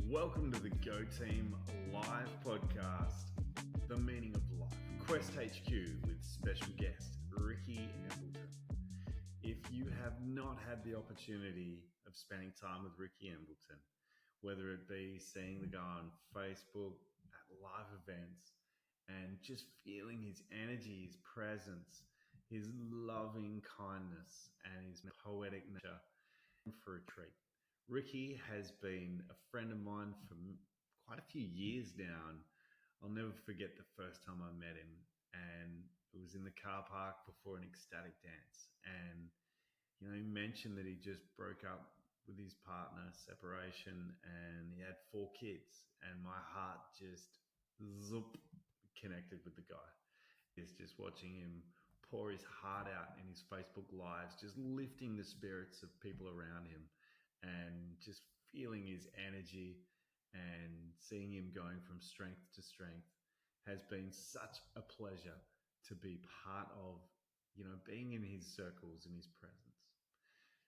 Welcome to the Go Team Live podcast, The Meaning of Life, Quest HQ with special guest Ricky Embleton. If you have not had the opportunity of spending time with Ricky Embleton, whether it be seeing the guy on Facebook, at live events, and just feeling his energy, his presence, his loving kindness, and his poetic nature, for a treat. Ricky has been a friend of mine for quite a few years now, and I'll never forget the first time I met him. And it was in the car park before an ecstatic dance. And, he mentioned that he just broke up with his partner, separation, and he had 4 kids. And my heart just connected with the guy. It's just watching him pour his heart out in his Facebook lives, just lifting the spirits of people around him and just feeling his energy and seeing him going from strength to strength has been such a pleasure to be part of, being in his circles and his presence.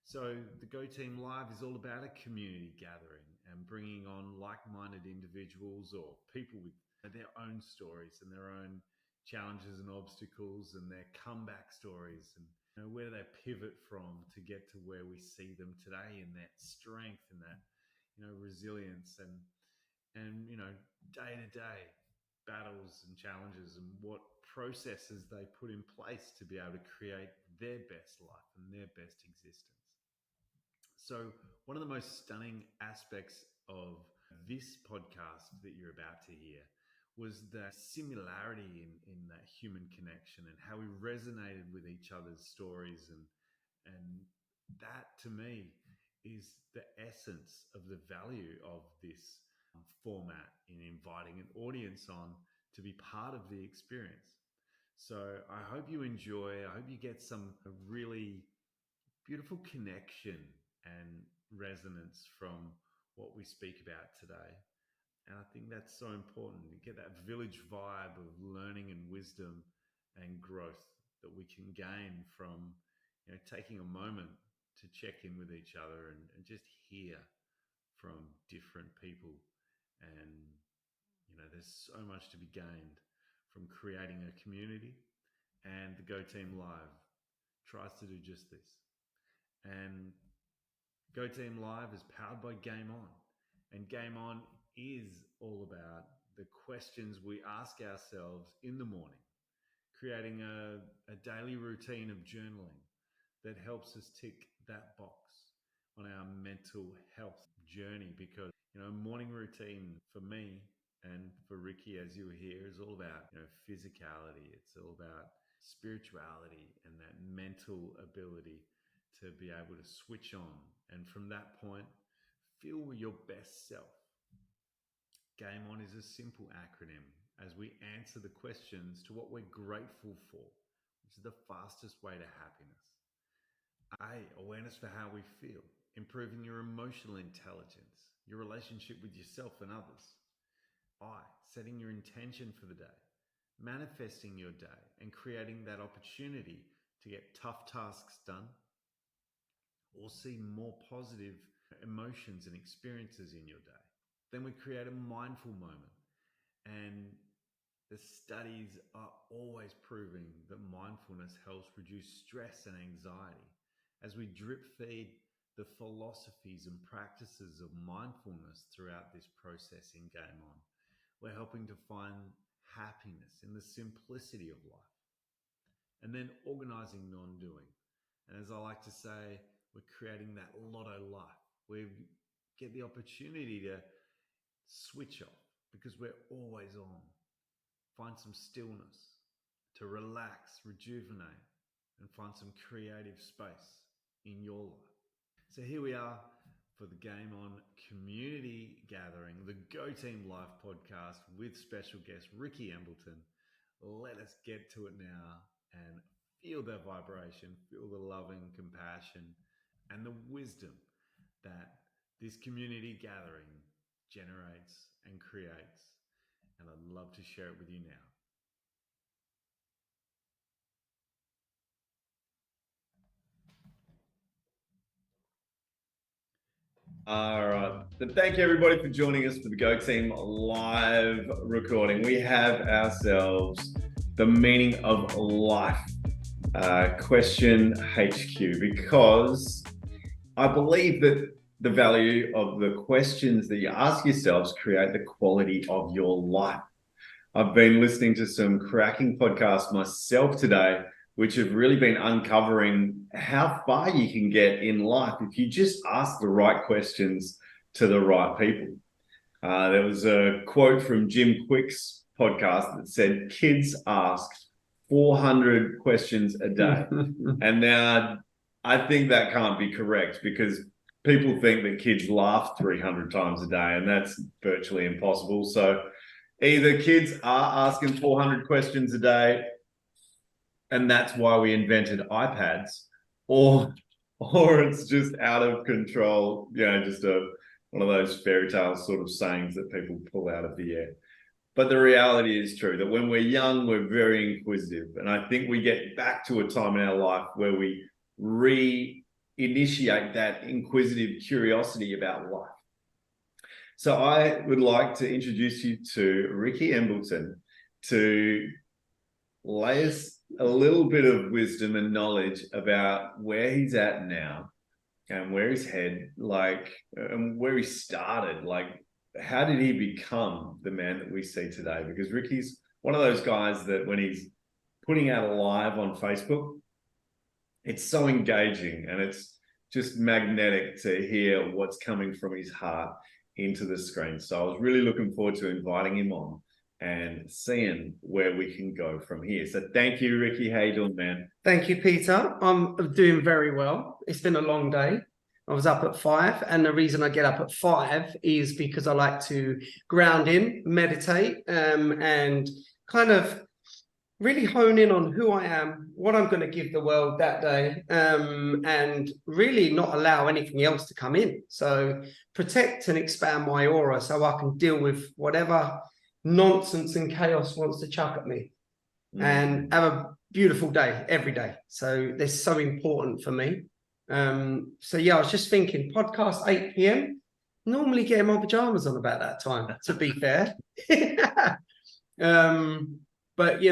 So the Go Team Live is all about a community gathering and bringing on like-minded individuals or people with their own stories and their own challenges and obstacles and their comeback stories, and where do they pivot from to get to where we see them today, in that strength and that resilience and day to day battles and challenges, and what processes they put in place to be able to create their best life and their best existence. So one of the most stunning aspects of this podcast that you're about to hear was the similarity in that human connection and how we resonated with each other's stories. And that, to me, is the essence of the value of this format in inviting an audience on to be part of the experience. So I hope you enjoy. I hope you get some really beautiful connection and resonance from what we speak about today. And I think that's so important to get that village vibe of learning and wisdom and growth that we can gain from, taking a moment to check in with each other and just hear from different people. And, there's so much to be gained from creating a community, and the Go Team Live tries to do just this. And Go Team Live is powered by GAIM ON. And GAIM ON is all about the questions we ask ourselves in the morning, creating a daily routine of journaling that helps us tick that box on our mental health journey. Because, morning routine for me and for Ricky, as you were here, is all about, physicality. It's all about spirituality and that mental ability to be able to switch on. And from that point, feel your best self. GAIM ON is a simple acronym as we answer the questions to what we're grateful for, which is the fastest way to happiness. A, awareness for how we feel, improving your emotional intelligence, your relationship with yourself and others. I, setting your intention for the day, manifesting your day and creating that opportunity to get tough tasks done or see more positive emotions and experiences in your day. Then we create a mindful moment. And the studies are always proving that mindfulness helps reduce stress and anxiety. As we drip feed the philosophies and practices of mindfulness throughout this process in GAIM ON, we're helping to find happiness in the simplicity of life. And then organizing non-doing. And as I like to say, we're creating that lotto life where we get the opportunity to switch off because we're always on. Find some stillness, to relax, rejuvenate, and find some creative space in your life. So here we are for the GAIM ON community gathering, the Go Team Live podcast with special guest Ricky Embleton. Let us get to it now and feel that vibration, feel the loving compassion and the wisdom that this community gathering generates and creates. And I'd love to share it with you now. All right. Thank you, everybody, for joining us for the Go Team live recording. We have ourselves the meaning of life question HQ, because I believe that the value of the questions that you ask yourselves create the quality of your life. I've been listening to some cracking podcasts myself today, which have really been uncovering how far you can get in life if you just ask the right questions to the right people. There was a quote from Jim Quick's podcast that said, kids ask 400 questions a day. And now I think that can't be correct, because people think that kids laugh 300 times a day, and that's virtually impossible. So either kids are asking 400 questions a day, and that's why we invented iPads, or it's just out of control, just one of those fairy tale sort of sayings that people pull out of the air. But the reality is true, that when we're young, we're very inquisitive. And I think we get back to a time in our life where we reinitiate that inquisitive curiosity about life. So I would like to introduce you to Ricky Embleton to lay us a little bit of wisdom and knowledge about where he's at now and where his head, and where he started. How did he become the man that we see today? Because Ricky's one of those guys that when he's putting out a live on Facebook, it's so engaging and it's just magnetic to hear what's coming from his heart into the screen. So I was really looking forward to inviting him on and seeing where we can go from here. So thank you, Ricky. How you doing, man? Thank you, Peter. I'm doing very well. It's been a long day. I was up at 5, and the reason I get up at 5 is because I like to ground in, meditate, and kind of really hone in on who I am, what I'm going to give the world that day, and really not allow anything else to come in. So protect and expand my aura so I can deal with whatever nonsense and chaos wants to chuck at me, and have a beautiful day every day. So that's so important for me. So yeah, I was just thinking, podcast 8 p.m. Normally get in my pajamas on about that time, to be fair. But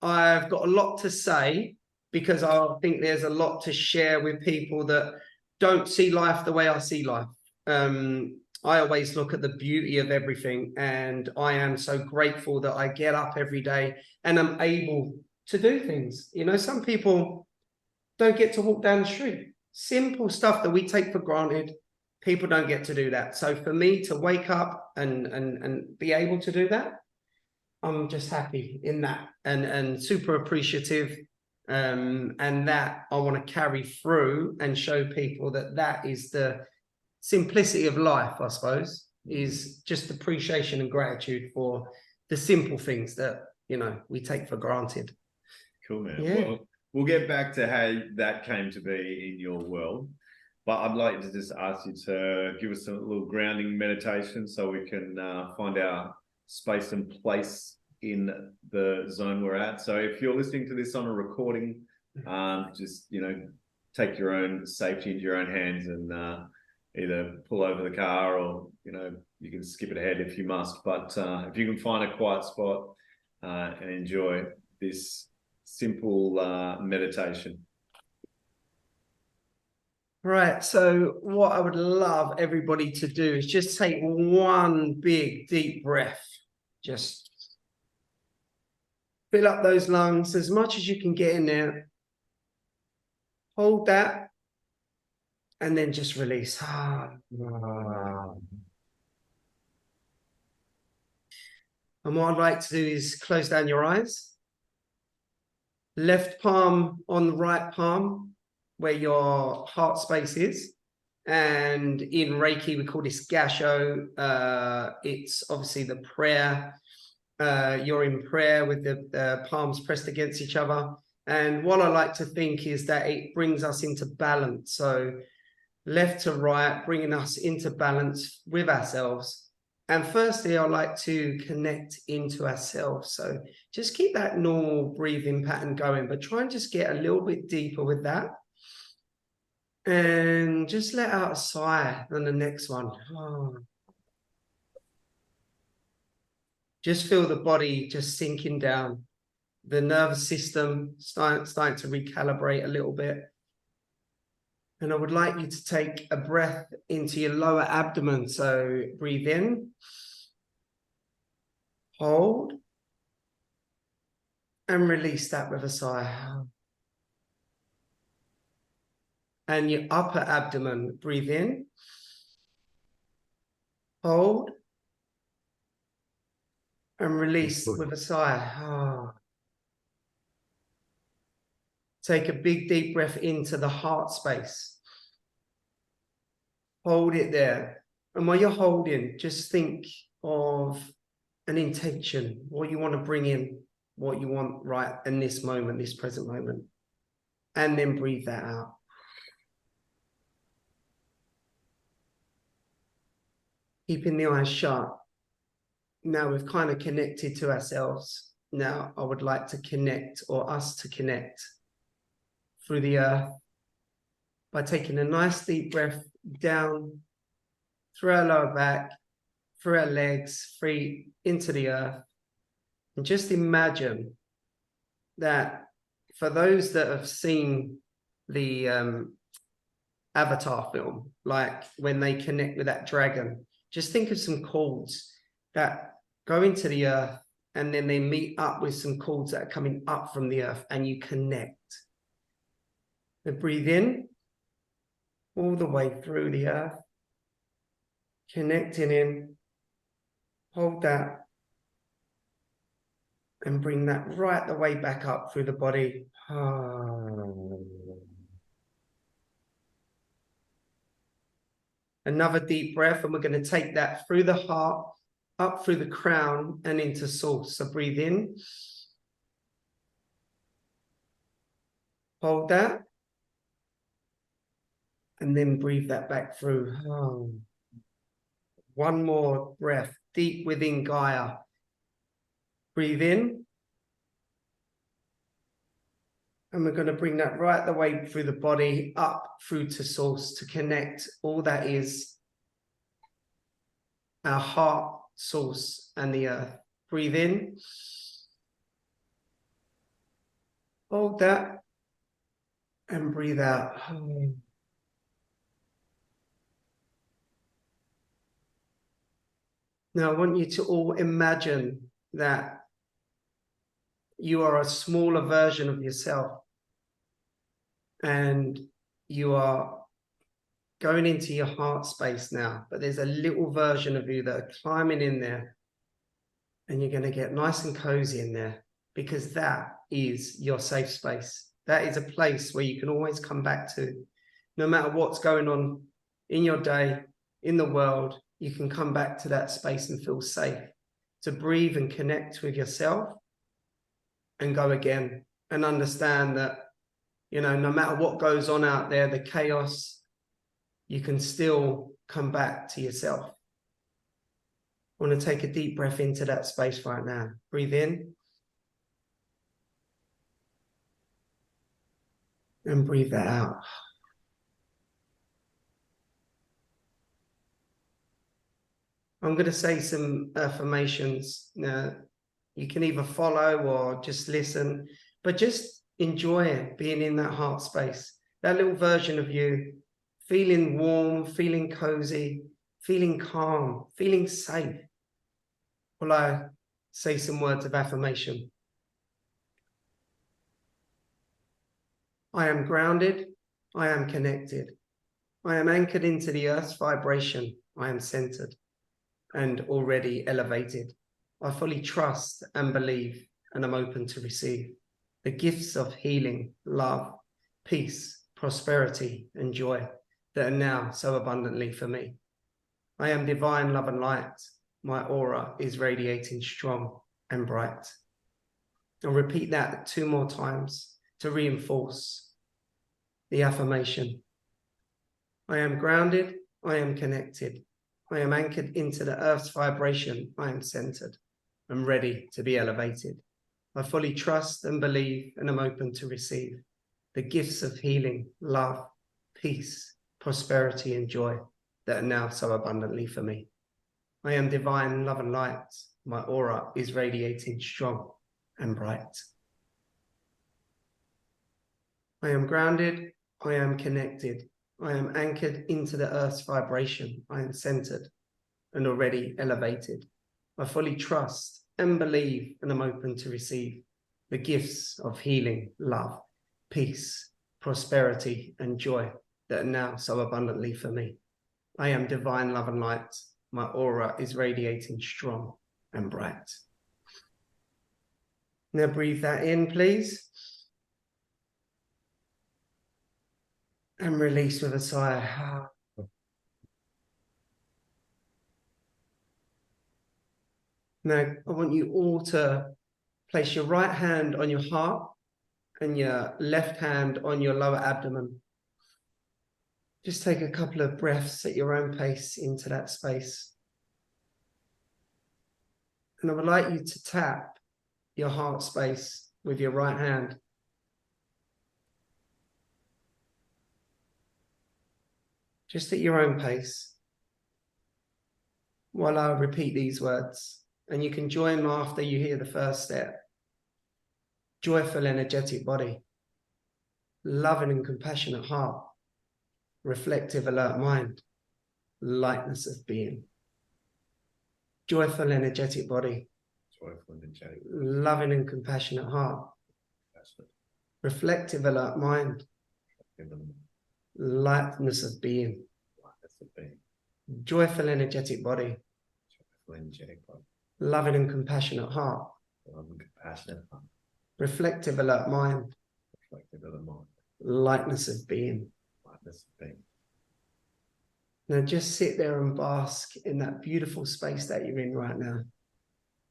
I've got a lot to say, because I think there's a lot to share with people that don't see life the way I see life. I always look at the beauty of everything, and I am so grateful that I get up every day and I'm able to do things. Some people don't get to walk down the street. Simple stuff that we take for granted, people don't get to do that. So for me to wake up and be able to do that, I'm just happy in that, and super appreciative. And that I want to carry through and show people that is the simplicity of life, I suppose, is just appreciation and gratitude for the simple things that we take for granted. Cool, man. Yeah. Well, we'll get back to how that came to be in your world, but I'd like to just ask you to give us a little grounding meditation so we can find our space and place in the zone we're at. So if you're listening to this on a recording, just take your own safety into your own hands and either pull over the car, or you can skip it ahead if you must. But if you can find a quiet spot and enjoy this simple meditation. Right, so what I would love everybody to do is just take one big deep breath. Just fill up those lungs as much as you can get in there. Hold that, and then just release. And what I'd like to do is close down your eyes. Left palm on the right palm, where your heart space is. And in Reiki, we call this gasho. It's obviously the prayer. You're in prayer with the palms pressed against each other. And what I like to think is that it brings us into balance. So left to right, bringing us into balance with ourselves. And firstly, I like to connect into ourselves. So just keep that normal breathing pattern going, but try and just get a little bit deeper with that. And just let out a sigh on the next one. Oh. Just feel the body just sinking down. The nervous system starting to recalibrate a little bit. And I would like you to take a breath into your lower abdomen. So breathe in, hold, and release that with a sigh. And your upper abdomen, breathe in, hold, and release with a sigh. Take a big deep breath into the heart space. Hold it there. And while you're holding, just think of an intention, what you want to bring in, what you want right in this moment, this present moment. And then breathe that out. Keeping the eyes shut. Now we've kind of connected to ourselves. Now I would like to connect, or us to connect, through the earth by taking a nice deep breath down through our lower back, through our legs, feet, into the earth. And just imagine that for those that have seen the Avatar film, like when they connect with that dragon, just think of some cords that go into the earth and then they meet up with some cords that are coming up from the earth and you connect. So breathe in all the way through the earth, connecting in, hold that, and bring that right the way back up through the body. Another deep breath, and we're going to take that through the heart, up through the crown and into source. So breathe in, hold that, and then breathe that back through. One more breath, deep within Gaia. Breathe in. And we're going to bring that right the way through the body, up through to source, to connect all that is our heart, source, and the earth. Breathe in. Hold that. And breathe out. Now I want you to all imagine that you are a smaller version of yourself and you are going into your heart space now, but there's a little version of you that are climbing in there and you're going to get nice and cozy in there because that is your safe space. That is a place where you can always come back to. No matter what's going on in your day, in the world, you can come back to that space and feel safe to breathe and connect with yourself and go again and understand that, you know, no matter what goes on out there, the chaos, you can still come back to yourself. I want to take a deep breath into that space right now. Breathe in. And breathe that out. I'm going to say some affirmations. Now, you can either follow or just listen, but just enjoy being in that heart space. That little version of you, feeling warm, feeling cozy, feeling calm, feeling safe. Will I say some words of affirmation? I am grounded. I am connected. I am anchored into the earth's vibration. I am centered and already elevated. I fully trust and believe, and I'm open to receive the gifts of healing, love, peace, prosperity, and joy that are now so abundantly for me. I am divine love and light. My aura is radiating strong and bright. I'll repeat that 2 more times to reinforce the affirmation. I am grounded. I am connected. I am anchored into the earth's vibration. I am centered and ready to be elevated. I fully trust and believe and am open to receive the gifts of healing, love, peace, prosperity, and joy that are now so abundantly for me. I am divine love and light. My aura is radiating strong and bright. I am grounded. I am connected. I am anchored into the earth's vibration. I am centered and already elevated. I fully trust and believe and am open to receive the gifts of healing, love, peace, prosperity, and joy that are now so abundantly for me. I am divine love and light. My aura is radiating strong and bright. Now breathe that in, please. And release with a sigh. Now, I want you all to place your right hand on your heart and your left hand on your lower abdomen. Just take a couple of breaths at your own pace into that space. And I would like you to tap your heart space with your right hand. Just at your own pace, while I repeat these words, and you can join after you hear the first step. Joyful, energetic body, loving and compassionate heart, reflective, alert mind, lightness of being. Joyful, energetic body, loving and compassionate heart, reflective, alert mind, lightness of being. Joyful, energetic body, loving and compassionate heart, reflective, alert mind, lightness of being. Now just sit there and bask in that beautiful space that you're in right now.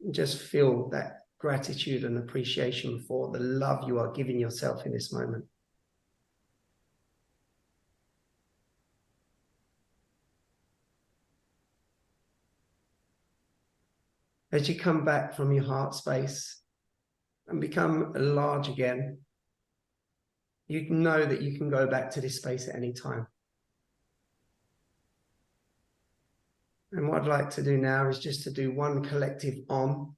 And just feel that gratitude and appreciation for the love you are giving yourself in this moment. As you come back from your heart space and become large again, you know that you can go back to this space at any time. And what I'd like to do now is just to do one collective Om.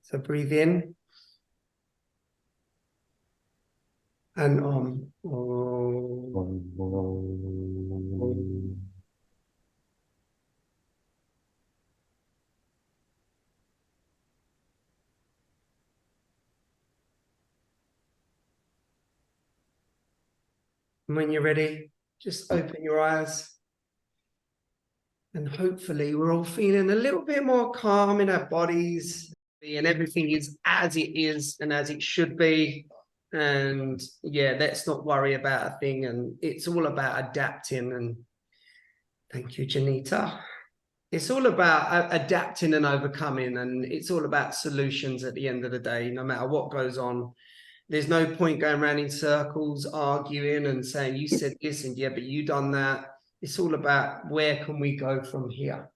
So breathe in and Om. And when you're ready, just open your eyes. And hopefully we're all feeling a little bit more calm in our bodies, and everything is as it is and as it should be. And yeah, let's not worry about a thing. And it's all about adapting. And thank you, Janita. It's all about adapting and overcoming. And it's all about solutions at the end of the day, no matter what goes on. There's no point going around in circles, arguing and saying, you said this and yeah, but you done that. It's all about where can we go from here.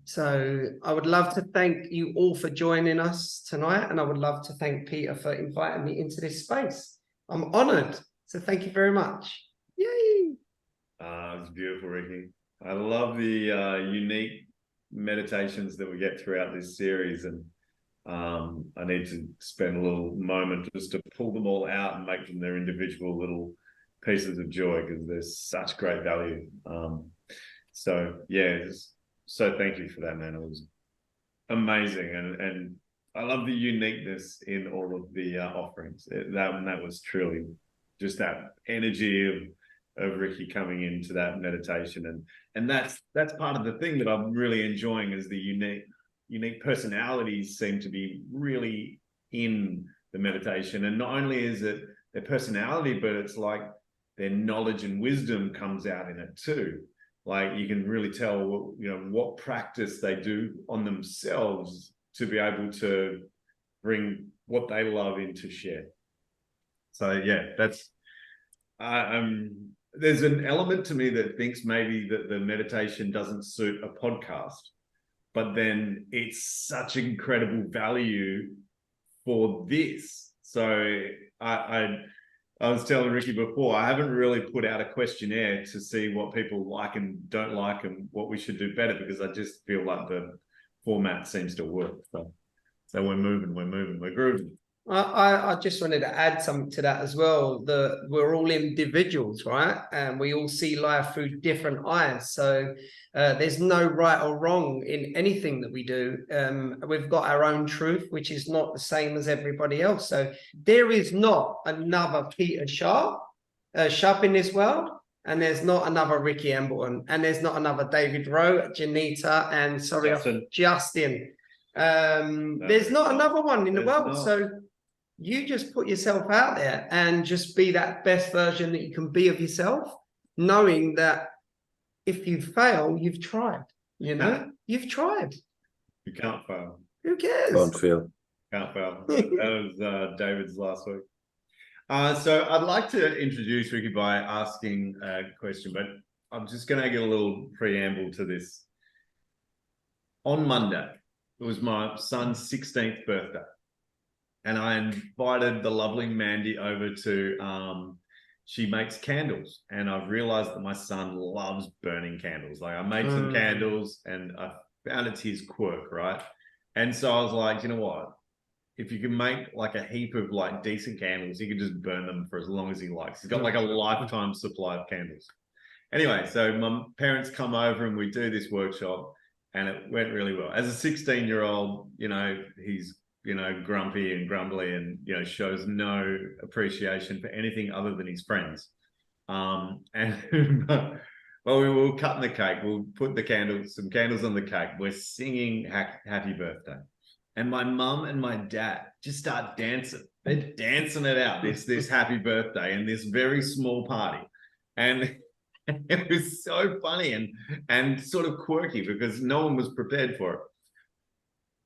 So I would love to thank you all for joining us tonight. And I would love to thank Peter for inviting me into this space. I'm honored. So thank you very much. Yay. It's beautiful, Ricky. I love the unique meditations that we get throughout this series. And I need to spend a little moment just to pull them all out and make them their individual little pieces of joy, because there's such great value. So yeah, so thank you for that, man. It was amazing, and I love the uniqueness in all of the offerings. That was truly just that energy of Ricky coming into that meditation, and that's part of the thing that I'm really enjoying, is the unique personalities seem to be really in the meditation. And not only is it their personality, but it's like their knowledge and wisdom comes out in it too. Like you can really tell, what practice they do on themselves to be able to bring what they love into share. So yeah, that's there's an element to me that thinks maybe that the meditation doesn't suit a podcast, but then it's such incredible value for this. So I I was telling Ricky before, I haven't really put out a questionnaire to see what people like and don't like and what we should do better, because I just feel like the format seems to work. So we're moving, we're grooving. I just wanted to add something to that as well. We're all individuals, right? And we all see life through different eyes. So there's no right or wrong in anything that we do. We've got our own truth, which is not the same as everybody else. So there is not another Peter Sharp in this world. And there's not another Ricky Embleton. And there's not another David Rowe, Janita, and sorry, Justin. There's not another one in the world. So you just put yourself out there and just be that best version that you can be of yourself, knowing that if you fail, you've tried. You've tried. You can't fail. Who cares? Can't fail. Can't fail. That was David's last week. So I'd like to introduce Ricky by asking a question, but I'm just going to get a little preamble to this. On Monday, it was my son's 16th birthday. And I invited the lovely Mandy over to, she makes candles. And I've realized that my son loves burning candles. Like, I made some candles and I found it's his quirk, right? And so I was like, you know what? If you can make like a heap of like decent candles, he can just burn them for as long as he likes. He's got like a lifetime supply of candles. Anyway, so my parents come over and we do this workshop and it went really well. As a 16-year-old, he's grumpy and grumbly and, shows no appreciation for anything other than his friends. Well, we were cutting the cake. We'll put some candles on the cake. We're singing Happy Birthday. And my mum and my dad just start dancing. They're dancing it out, this happy birthday in this very small party. And it was so funny and sort of quirky because no one was prepared for it.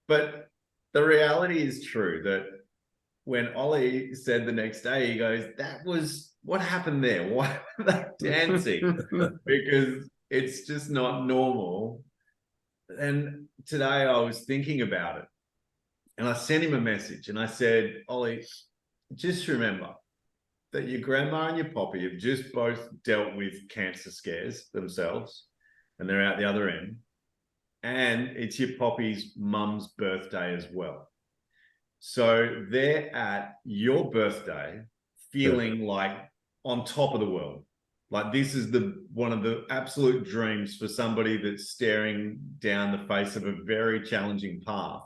But the reality is true that when Ollie said the next day, he goes, what happened there? Why are they dancing? Because it's just not normal. And today I was thinking about it and I sent him a message and I said, Ollie, just remember that your grandma and your poppy have just both dealt with cancer scares themselves and they're out the other end. And it's your poppy's mum's birthday as well. So they're at your birthday feeling like on top of the world. Like this is one of the absolute dreams for somebody that's staring down the face of a very challenging path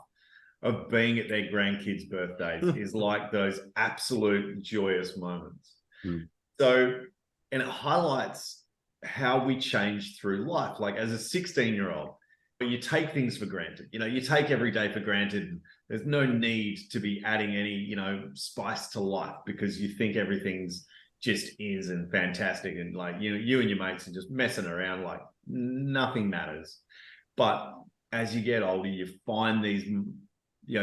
of being at their grandkids' birthdays is like those absolute joyous moments. So, and it highlights how we change through life. Like as a 16-year-old, you take things for granted. You take every day for granted. There's no need to be adding any, spice to life because you think everything's just is and fantastic. And like, you and your mates are just messing around like nothing matters. But as you get older, you find these,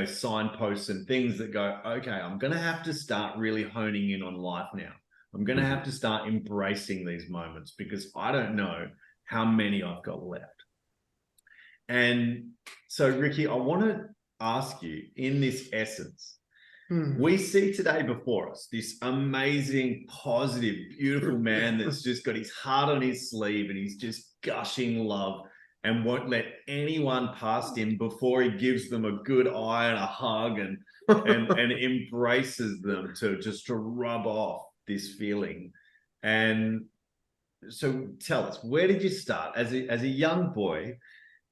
signposts and things that go, okay, I'm going to have to start really honing in on life now. I'm going to have to start embracing these moments because I don't know how many I've got left. And so, Ricky, I want to ask you in this essence, we see today before us this amazing, positive, beautiful man that's just got his heart on his sleeve and he's just gushing love and won't let anyone past him before he gives them a good eye and a hug and embraces them to rub off this feeling. And so tell us, where did you start as a young boy?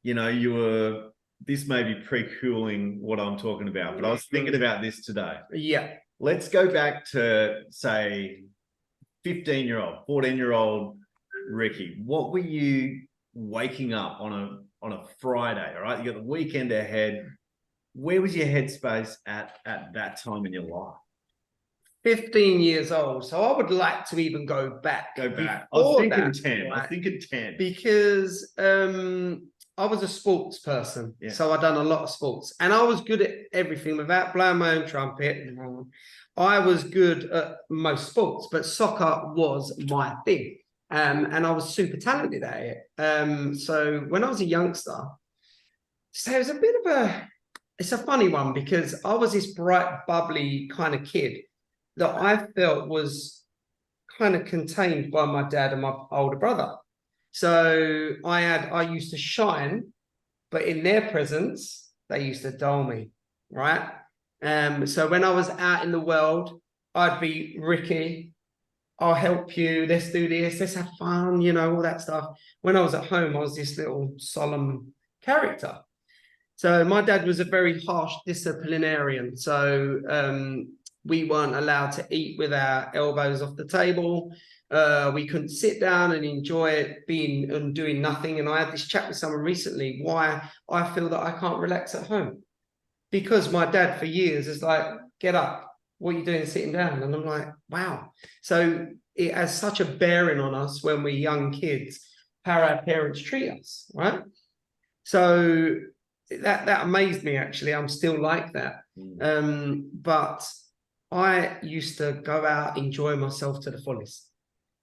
You were, this may be pre-cooling what I'm talking about, but I was thinking about this today. Yeah. Let's go back to, say, 15-year-old, 14-year-old Ricky. What were you waking up on a Friday, all right? You got the weekend ahead. Where was your headspace at that time in your life? 15 years old. So I would like to even go back. I was thinking 10. Right? I was thinking 10. Because I was a sports person. Yeah. So I'd done a lot of sports. And I was good at everything without blowing my own trumpet. I was good at most sports, but soccer was my thing. And I was super talented at it. So when I was a youngster, so it was a bit of it's a funny one because I was this bright, bubbly kind of kid that I felt was kind of contained by my dad and my older brother. So I used to shine, but in their presence, they used to dull me, right? So when I was out in the world, I'd be Ricky, I'll help you, let's do this, let's have fun, you know, all that stuff. When I was at home, I was this little solemn character. So my dad was a very harsh disciplinarian. So we weren't allowed to eat with our elbows off the table. We couldn't sit down and enjoy it being and doing nothing. And I had this chat with someone recently why I feel that I can't relax at home. Because my dad for years is like, get up, what are you doing sitting down? And I'm like, wow. So it has such a bearing on us when we're young kids, how our parents treat us, right? So that amazed me, actually. I'm still like that. But I used to go out, enjoy myself to the fullest.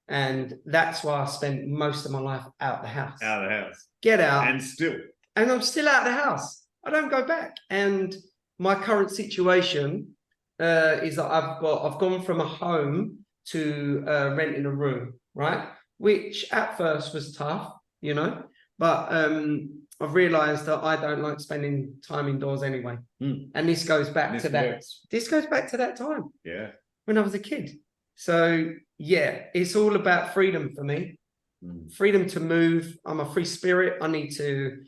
And that's why I spent most of my life out the house. Out of the house. Get out. And still. And I'm still out of the house. I don't go back. And my current situation is that I've gone from a home to renting a room, right? Which at first was tough, you know, but I've realized that I don't like spending time indoors anyway. And this goes back to that. This goes back to that time. Yeah. When I was a kid. So yeah, it's all about freedom for me. Freedom to move. I'm a free spirit. I need to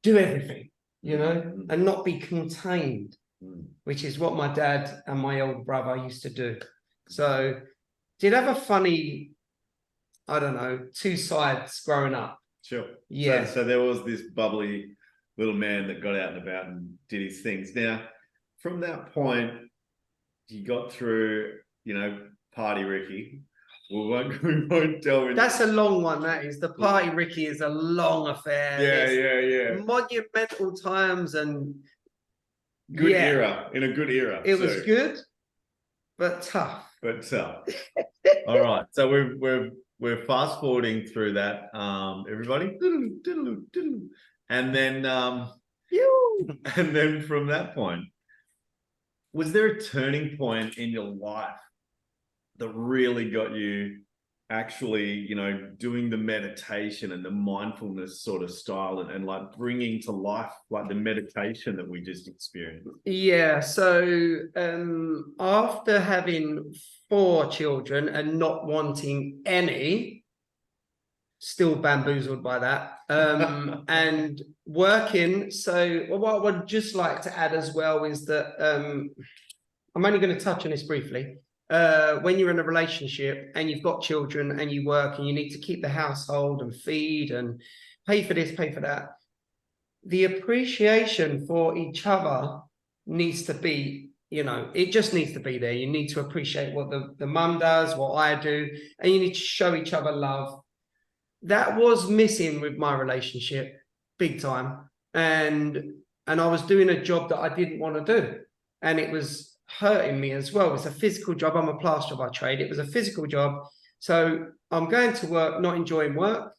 do everything, you know, and not be contained, which is what my dad and my older brother used to do. So did have a funny, I don't know, two sides growing up. Sure. Yeah. So there was this bubbly little man that got out and about and did his things. Now, from that point, you got through, you know, Party Ricky. We won't delve into. That's a long one. That is. The Party Ricky is a long affair. Yeah. Monumental times and good era. In a good era. It was good, but tough. All right. So we're fast forwarding through that. Everybody. And then from that point, was there a turning point in your life that really got you actually, you know, doing the meditation and the mindfulness sort of style and like bringing to life like the meditation that we just experienced? Yeah. So after having 4 children and not wanting any, still bamboozled by that, and working. So what I would just like to add as well is that I'm only going to touch on this briefly. When you're in a relationship and you've got children and you work and you need to keep the household and feed and pay for this, pay for that, the appreciation for each other needs to be, you know, it just needs to be there. You need to appreciate what the mum does, what I do, and you need to show each other love. That was missing with my relationship big time. And I was doing a job that I didn't want to do. And it was hurting me as well. It's a physical job. I'm a plasterer by trade. It was a physical job. So I'm going to work, not enjoying work,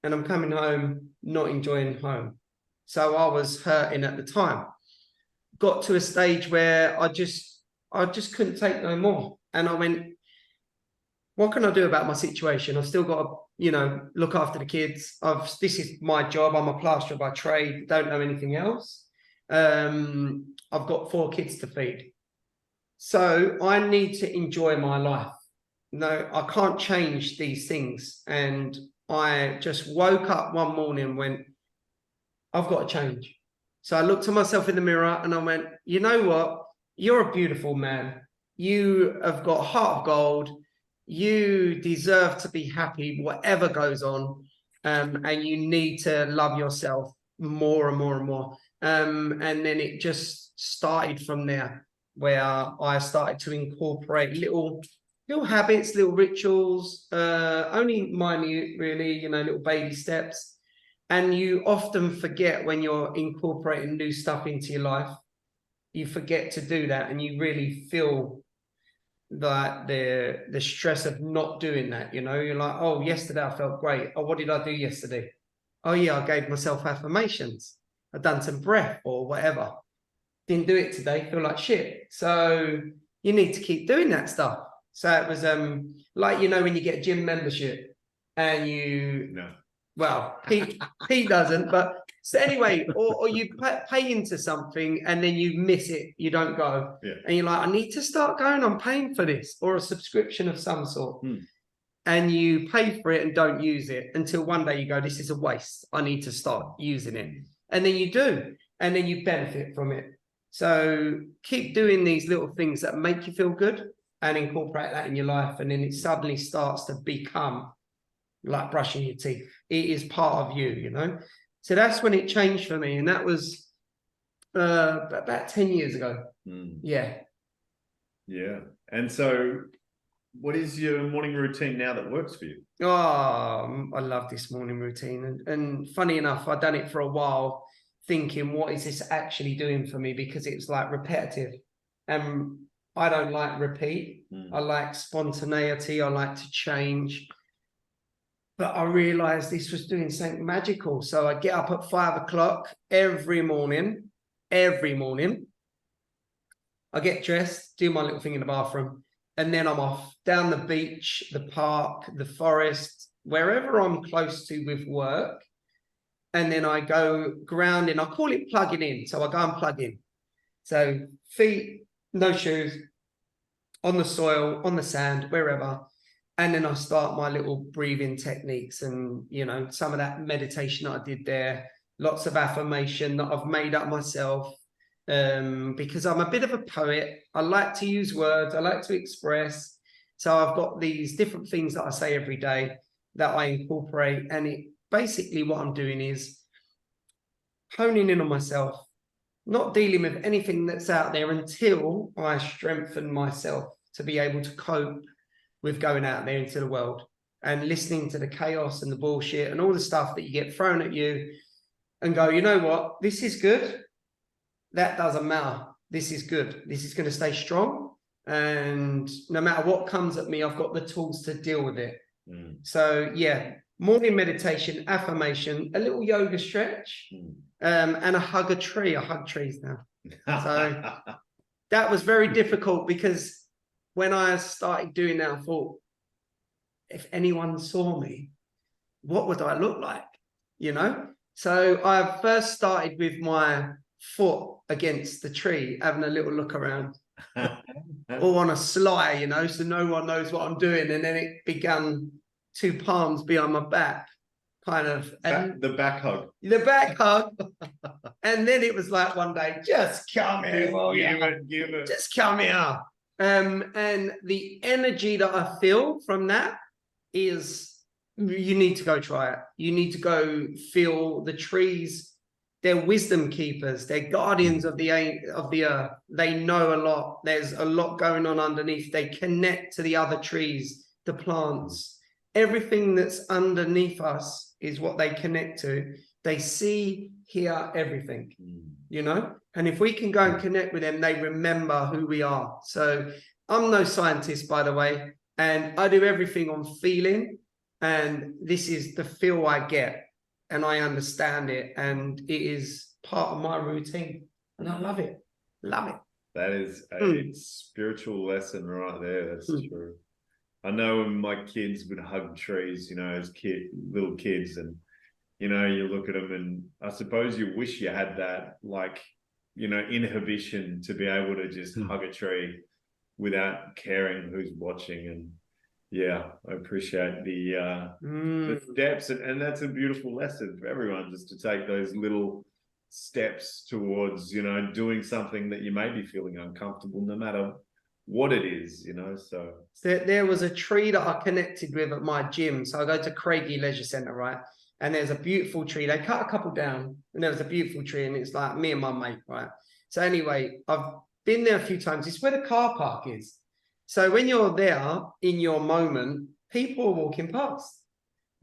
and I'm coming home, not enjoying home. So I was hurting at the time. Got to a stage where I just couldn't take no more. And I went, what can I do about my situation? I've still got to, you know, look after the kids. This is my job. I'm a plasterer by trade. Don't know anything else. I've got 4 kids to feed. So I need to enjoy my life. No, I can't change these things. And I just woke up one morning and went, I've got to change. So I looked at myself in the mirror and I went, you know what? You're a beautiful man. You have got a heart of gold. You deserve to be happy, whatever goes on. And you need to love yourself more and more and more. And then it just started from there, where I started to incorporate little habits, little rituals, only minute, really, you know, little baby steps. And you often forget when you're incorporating new stuff into your life, you forget to do that. And you really feel that the stress of not doing that, you know, you're like, oh, yesterday I felt great. Oh, what did I do yesterday? Oh yeah, I gave myself affirmations. I've done some breath or whatever. Didn't do it today, feel like shit. So you need to keep doing that stuff. So it was like, you know, when you get a gym membership and well, Pete doesn't, but so anyway, or you pay into something and then you miss it, you don't go, and you're like, I need to start going, I'm paying for this, or a subscription of some sort. And you pay for it and don't use it until one day you go, this is a waste, I need to start using it. And then you do, and then you benefit from it. So keep doing these little things that make you feel good and incorporate that in your life. And then it suddenly starts to become like brushing your teeth. It is part of you, you know? So that's when it changed for me. And that was about 10 years ago. Yeah. Yeah. And so what is your morning routine now that works for you? Oh, I love this morning routine. And funny enough, I've done it for a while, thinking, what is this actually doing for me? Because it's like repetitive. And I don't like repeat. I like spontaneity. I like to change. But I realized this was doing something magical. So I get up at 5 o'clock every morning. I get dressed, do my little thing in the bathroom, and then I'm off down the beach, the park, the forest, wherever I'm close to with work. And then I go grounding. I call it plugging in. So I go and plug in. So feet, no shoes, on the soil, on the sand, wherever. And then I start my little breathing techniques and, you know, some of that meditation that I did there, lots of affirmation that I've made up myself, because I'm a bit of a poet. I like to use words. I like to express. So I've got these different things that I say every day that I incorporate. And it basically what I'm doing is honing in on myself, not dealing with anything that's out there until I strengthen myself to be able to cope with going out there into the world and listening to the chaos and the bullshit and all the stuff that you get thrown at you, and go, you know what, this is good. That doesn't matter. This is good. This is going to stay strong. And no matter what comes at me, I've got the tools to deal with it. So yeah, morning meditation, affirmation, a little yoga stretch, and I hug a tree. I hug trees now. So that was very difficult, because when I started doing that, I thought, if anyone saw me, what would I look like? You know? So I first started with my foot against the tree, having a little look around, all on a sly, you know, so no one knows what I'm doing. And then it began 2 palms behind my back, kind of. The back hug. The back hug. And then it was like one day, just come here. Give it. Just come here. And the energy that I feel from that is, you need to go try it. You need to go feel the trees. They're wisdom keepers. They're guardians of the earth. They know a lot. There's a lot going on underneath. They connect to the other trees, the plants. Everything that's underneath us is what they connect to. They see, hear everything, you know? And if we can go and connect with them, they remember who we are. So I'm no scientist, by the way, and I do everything on feeling. And this is the feel I get, and I understand it, and it is part of my routine, and I love it. Love it. That is a spiritual lesson right there. That's true. I know when my kids would hug trees, you know, as little kids, and, you know, you look at them, and I suppose you wish you had that, like, you know, inhibition to be able to just hug a tree without caring who's watching. And yeah, I appreciate the steps, and that's a beautiful lesson for everyone, just to take those little steps towards, you know, doing something that you may be feeling uncomfortable, no matter what it is, you know. So there was a tree that I connected with at my gym. So I go to Craigie Leisure Centre, right? And there's a beautiful tree. They cut a couple down, and there was a beautiful tree, and it's like me and my mate, right? So anyway, I've been there a few times. It's where the car park is. So when you're there in your moment, people are walking past.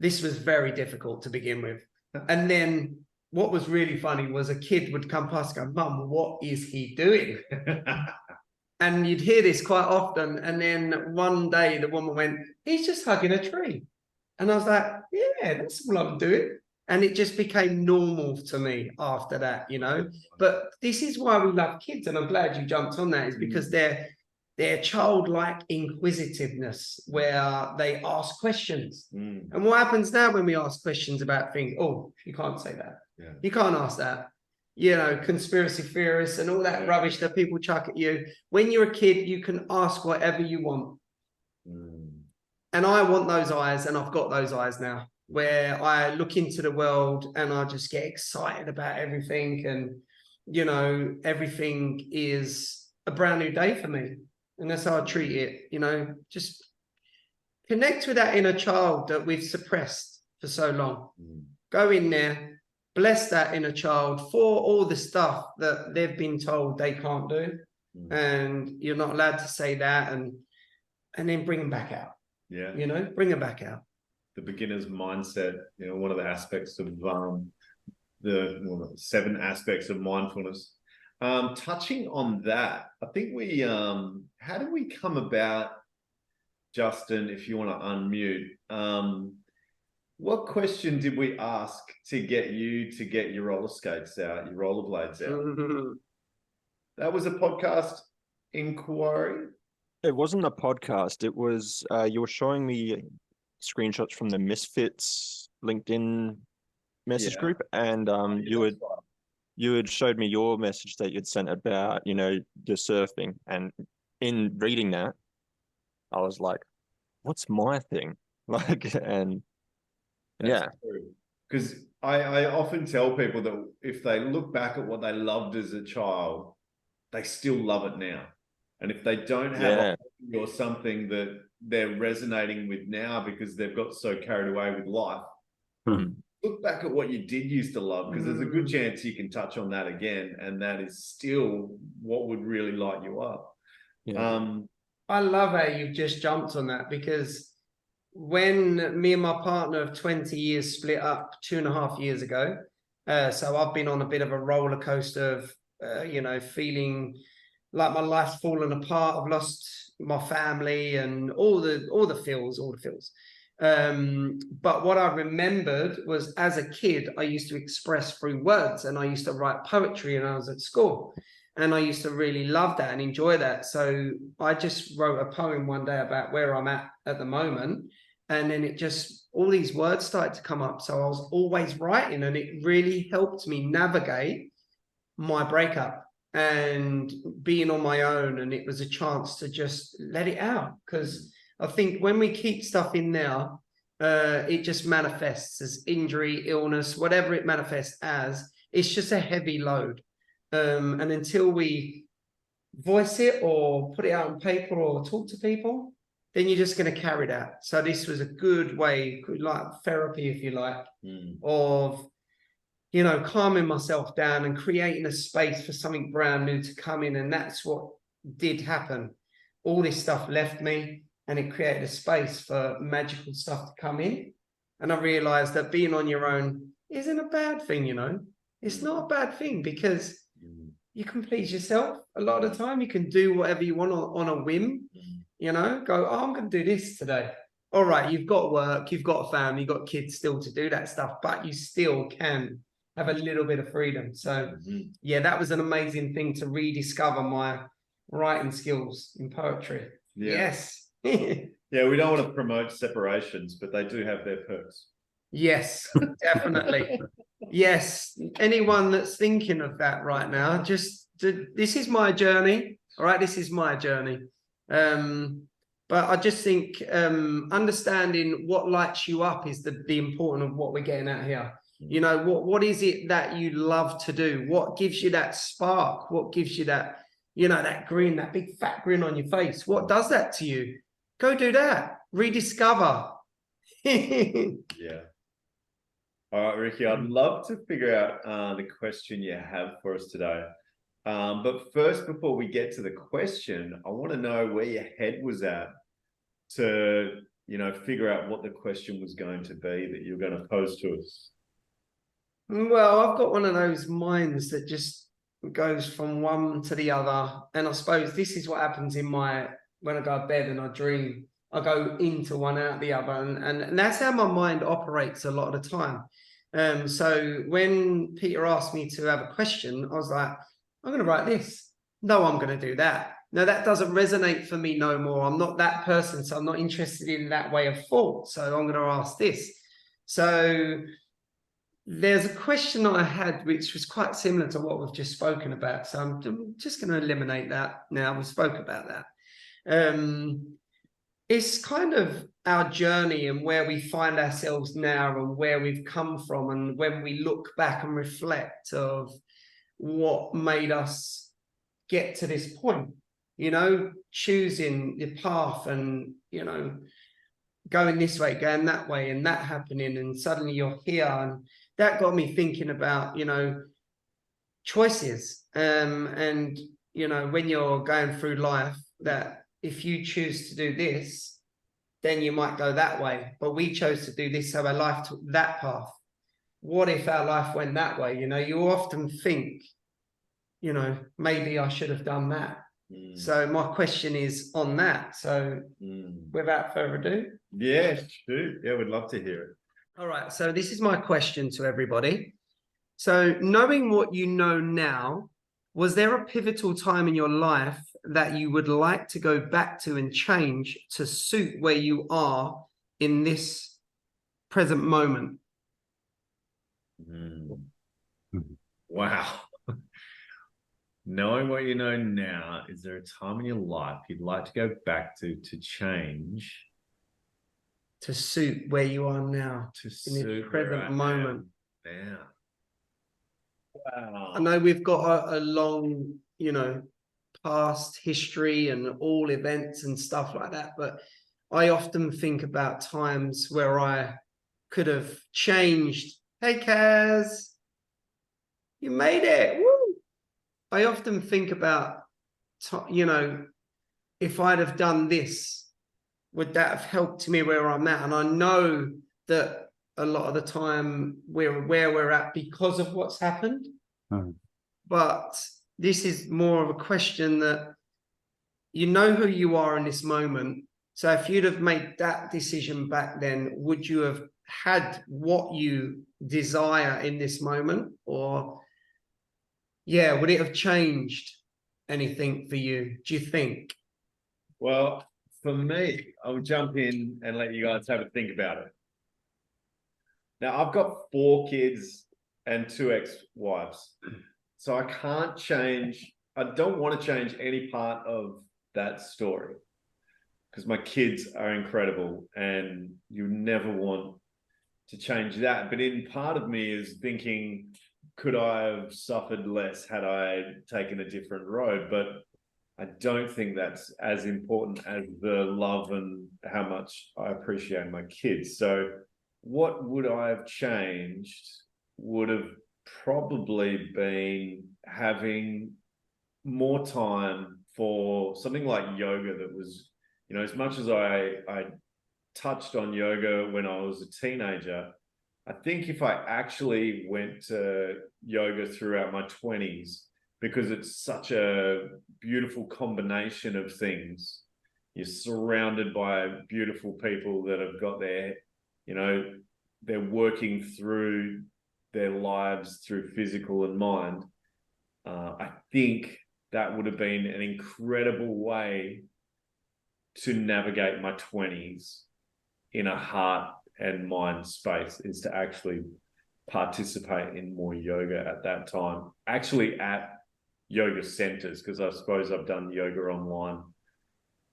This was very difficult to begin with. And then what was really funny was a kid would come past and go, Mum, what is he doing? And you'd hear this quite often. And then one day the woman went, he's just hugging a tree. And I was like, yeah, that's all I'm doing. And it just became normal to me after that, you know. But this is why we love kids. And I'm glad you jumped on that, is because they're their childlike inquisitiveness, where they ask questions. Mm. And what happens now when we ask questions about things? Oh, you can't say that. Yeah. You can't ask that. You know, conspiracy theorists and all that rubbish that people chuck at you. When you're a kid, you can ask whatever you want. Mm. And I want those eyes, and I've got those eyes now, where I look into the world and I just get excited about everything. And, you know, everything is a brand new day for me. And that's how I treat it, you know, just connect with that inner child that we've suppressed for so long. Mm. Go in there, bless that inner child for all the stuff that they've been told they can't do. Mm. And you're not allowed to say that, and then bring them back out. Yeah. You know, bring them back out. The beginner's mindset, you know, one of the aspects of the 7 aspects of mindfulness. Touching on that, I think we, how do we come about, Justin, if you want to unmute, what question did we ask to get you to get your roller skates out, your rollerblades out? Mm-hmm. That was a podcast inquiry? It wasn't a podcast. It was, you were showing me screenshots from the Misfits LinkedIn message group, and you had showed me your message that you'd sent about, you know, your surfing. And in reading that, I was like, what's my thing? Like, and yeah. Because I often tell people that if they look back at what they loved as a child, they still love it now. And if they don't have a hobby or something that they're resonating with now because they've got so carried away with life, look back at what you did used to love, because there's a good chance you can touch on that again, and that is still what would really light you up. Yeah. I love how you've just jumped on that, because when me and my partner of 20 years split up 2.5 years ago, so I've been on a bit of a roller coaster of, you know, feeling like my life's fallen apart. I've lost my family and all the feels. But what I remembered was, as a kid, I used to express through words, and I used to write poetry when I was at school. And I used to really love that and enjoy that. So I just wrote a poem one day about where I'm at the moment. And then it just, all these words started to come up. So I was always writing, and it really helped me navigate my breakup and being on my own. And it was a chance to just let it out, because I think when we keep stuff in there, it just manifests as injury, illness, whatever it manifests as. It's just a heavy load. And until we voice it or put it out on paper or talk to people, then you're just going to carry that. So this was a good way, like therapy, if you like, of, you know, calming myself down and creating a space for something brand new to come in. And that's what did happen. All this stuff left me, and it created a space for magical stuff to come in. And I realized that being on your own isn't a bad thing, you know. It's not a bad thing, because you can please yourself a lot of the time. You can do whatever you want on a whim, you know, go, oh, I'm going to do this today. All right, you've got work, you've got a family, you've got kids still to do that stuff, but you still can have a little bit of freedom. So yeah, that was an amazing thing to rediscover my writing skills in poetry. Yes. Yeah, we don't want to promote separations, but they do have their perks. Yes, definitely. Yes, anyone that's thinking of that right now, just this is my journey. All right, this is my journey. But I just think understanding what lights you up is the important of what we're getting at here. You know, what is it that you love to do? What gives you that spark? What gives you that, you know, that grin, that big fat grin on your face? What does that to you? Go do that. Rediscover. Yeah. All right, Ricky, I'd love to figure out the question you have for us today. But first, before we get to the question, I want to know where your head was at to, you know, figure out what the question was going to be that you're going to pose to us. Well, I've got one of those minds that just goes from one to the other. And I suppose this is what happens when I go to bed and I dream. I go into one, out the other. And that's how my mind operates a lot of the time. So when Peter asked me to have a question, I was like, I'm going to write this. No, I'm going to do that. Now that doesn't resonate for me no more. I'm not that person, so I'm not interested in that way of thought. So I'm going to ask this. So there's a question I had, which was quite similar to what we've just spoken about. So I'm just going to eliminate that now. We spoke about that. It's kind of our journey and where we find ourselves now and where we've come from. And when we look back and reflect of what made us get to this point, you know, choosing the path and, you know, going this way, going that way, and that happening, and suddenly you're here. And that got me thinking about, you know, choices. And, you know, when you're going through life, that if you choose to do this, then you might go that way. But we chose to do this, so our life took that path. What if our life went that way? You know, you often think, you know, maybe I should have done that. So my question is on that. So without further ado. Yeah, true. Yeah, we'd love to hear it. All right. So this is my question to everybody. So knowing what you know now, was there a pivotal time in your life that you would like to go back to and change to suit where you are in this present moment? Wow. Knowing what you know now, is there a time in your life you'd like to go back to change? To suit where you are now, in this present moment. Yeah. Wow. I know we've got a long, you know, past history and all events and stuff like that, but I often think about times where I could have changed. Hey, Kaz, you made it. Woo! I often think about, you know, if I'd have done this, would that have helped me where I'm at? And I know that a lot of the time we're where we're at because of what's happened. But this is more of a question that you know who you are in this moment. So if you'd have made that decision back then, would you have had what you desire in this moment? Or, yeah, would it have changed anything for you, do you think? Well, for me, I'll jump in and let you guys have a think about it. Now, I've got 4 kids and 2 ex-wives. So I can't change, I don't want to change any part of that story because my kids are incredible and you never want to change that. But in part of me is thinking, could I have suffered less had I taken a different road? But I don't think that's as important as the love and how much I appreciate my kids. So what would I have changed would have probably been having more time for something like yoga that was, you know, as much as I touched on yoga when I was a teenager, I think if I actually went to yoga throughout my 20s, because it's such a beautiful combination of things, you're surrounded by beautiful people that have got their, you know, they're working through their lives through physical and mind. I think that would have been an incredible way to navigate my 20s in a heart and mind space, is to actually participate in more yoga at that time, actually at yoga centers, because I suppose I've done yoga online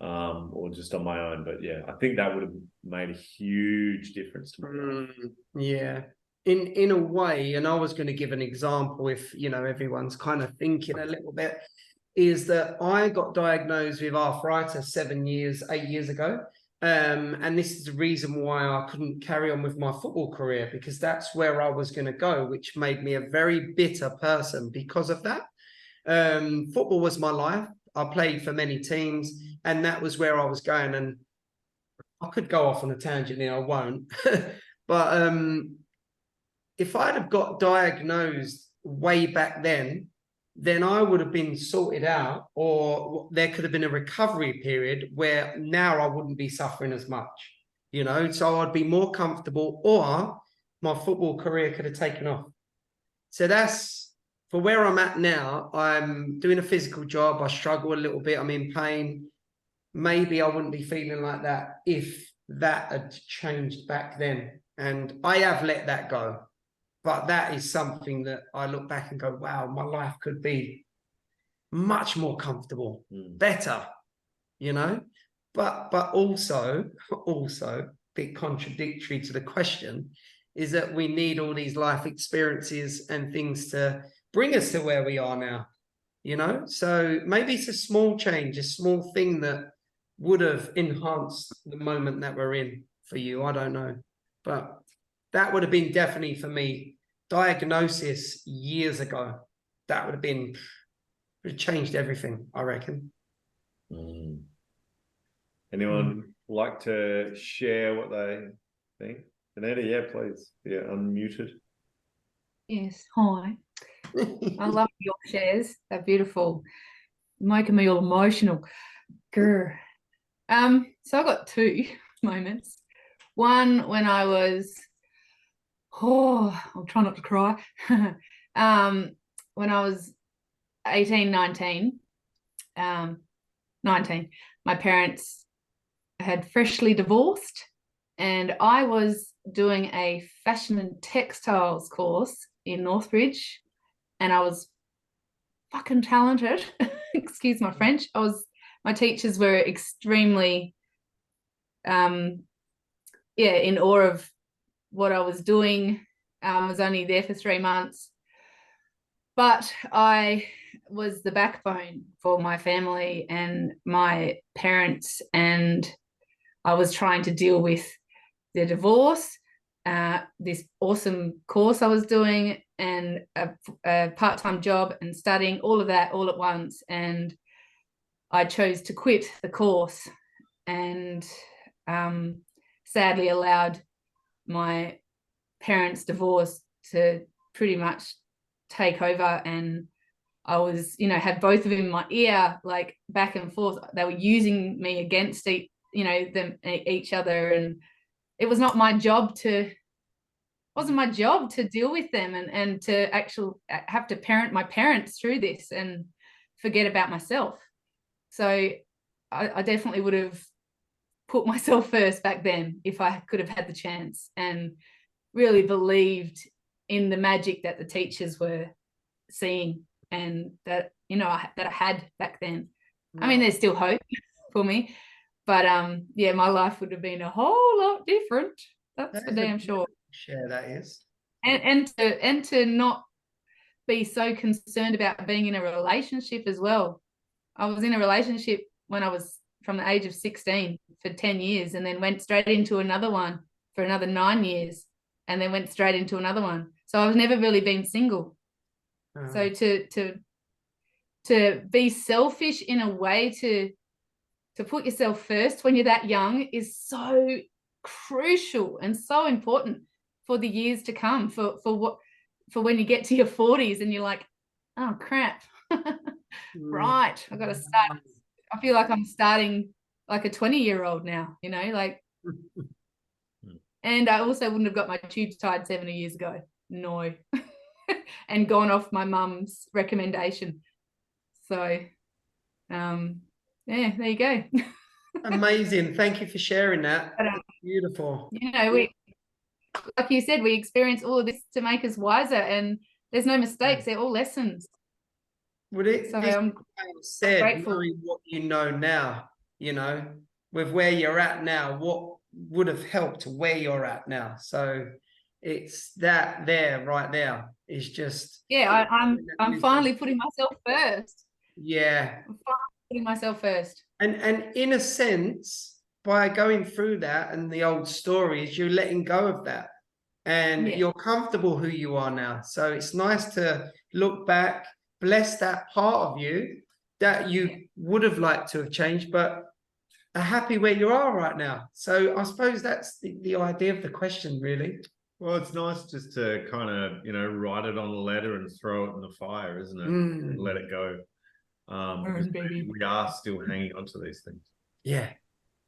or just on my own. But yeah, I think that would have made a huge difference to my life. Yeah. In a way, and I was going to give an example if, you know, everyone's kind of thinking a little bit, is that I got diagnosed with arthritis 8 years ago. And this is the reason why I couldn't carry on with my football career, because that's where I was going to go, which made me a very bitter person because of that. Football was my life. I played for many teams, and that was where I was going. And I could go off on a tangent here, I won't. But if I'd have got diagnosed way back then I would have been sorted out, or there could have been a recovery period where now I wouldn't be suffering as much, you know, so I'd be more comfortable, or my football career could have taken off. So that's for where I'm at now, I'm doing a physical job. I struggle a little bit. I'm in pain. Maybe I wouldn't be feeling like that if that had changed back then. And I have let that go. But that is something that I look back and go, wow, my life could be much more comfortable, better, you know? But also, a bit contradictory to the question, is that we need all these life experiences and things to bring us to where we are now, you know? So maybe it's a small change, a small thing that would have enhanced the moment that we're in for you. I don't know. But that would have been definitely for me, diagnosis years ago. That would have been, it changed everything, I reckon. Anyone like to share what they think? Anita, yeah, please. Yeah, unmuted. Yes, hi. I love your shares. They're beautiful. Making me all emotional. Grr. So I got two moments. One when I was, I'll try not to cry. When I was 18, 19, 19, my parents had freshly divorced, and I was doing a fashion and textiles course in Northbridge, and I was fucking talented. Excuse my French. My teachers were extremely in awe of what I was doing. I was only there for 3 months, but I was the backbone for my family and my parents, and I was trying to deal with their divorce, this awesome course I was doing, and a part-time job and studying, all of that all at once. And I chose to quit the course and sadly allowed my parents' divorce to pretty much take over. And I was, had both of them in my ear, like back and forth. They were using me against each other, and it was not my job to deal with them and to actually have to parent my parents through this and forget about myself. So I definitely would have put myself first back then if I could have had the chance, and really believed in the magic that the teachers were seeing, and that that I had back then. I mean, there's still hope for me, but my life would have been a whole lot different. That's for damn sure. Share that is, and to not be so concerned about being in a relationship as well. I was in a relationship when I was from the age of 16 for 10 years, and then went straight into another one for another 9 years, and then went straight into another one. So I've never really been single. So to be selfish in a way, to put yourself first when you're that young is so crucial and so important for the years to come, for when you get to your 40s and you're like, oh crap. Right, I got to start. I feel like I'm starting like a 20-year-old now, like. And I also wouldn't have got my tubes tied 70 years ago. No. And gone off my mum's recommendation. So, there you go. amazing. Thank you for sharing that. Beautiful. We, like you said, we experience all of this to make us wiser, and there's no mistakes. They're all lessons. I'm grateful. Knowing what you know now, with where you're at now, what would have helped where you're at now. So it's that there, right there, is just. Yeah, I'm finally putting myself first. Yeah. I'm finally putting myself first. And in a sense, by going through that and the old stories, you're letting go of that. And you're comfortable who you are now. So it's nice to look back, bless that part of you that you would have liked to have changed, but are happy where you are right now. So I suppose that's the idea of the question, really. Well, it's nice just to kind of, write it on a letter and throw it in the fire, isn't it? And let it go. Because we are still hanging on to these things. Yeah.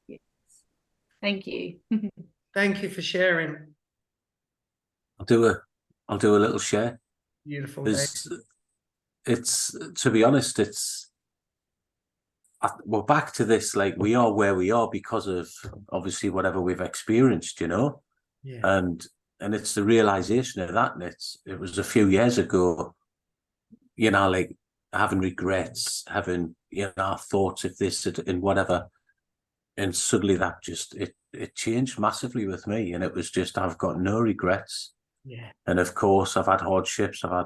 Yes. Thank you. Thank you for sharing. I'll do a little share. Beautiful. it's, to be honest, we're back to this, like, we are where we are because of obviously whatever we've experienced, you know. Yeah. And it's the realization of that, and it was a few years ago, you know, like having regrets, having, you know, thoughts of this and whatever, and suddenly that just it changed massively with me, and it was just, I've got no regrets. Yeah. And of course, I've had hardships, I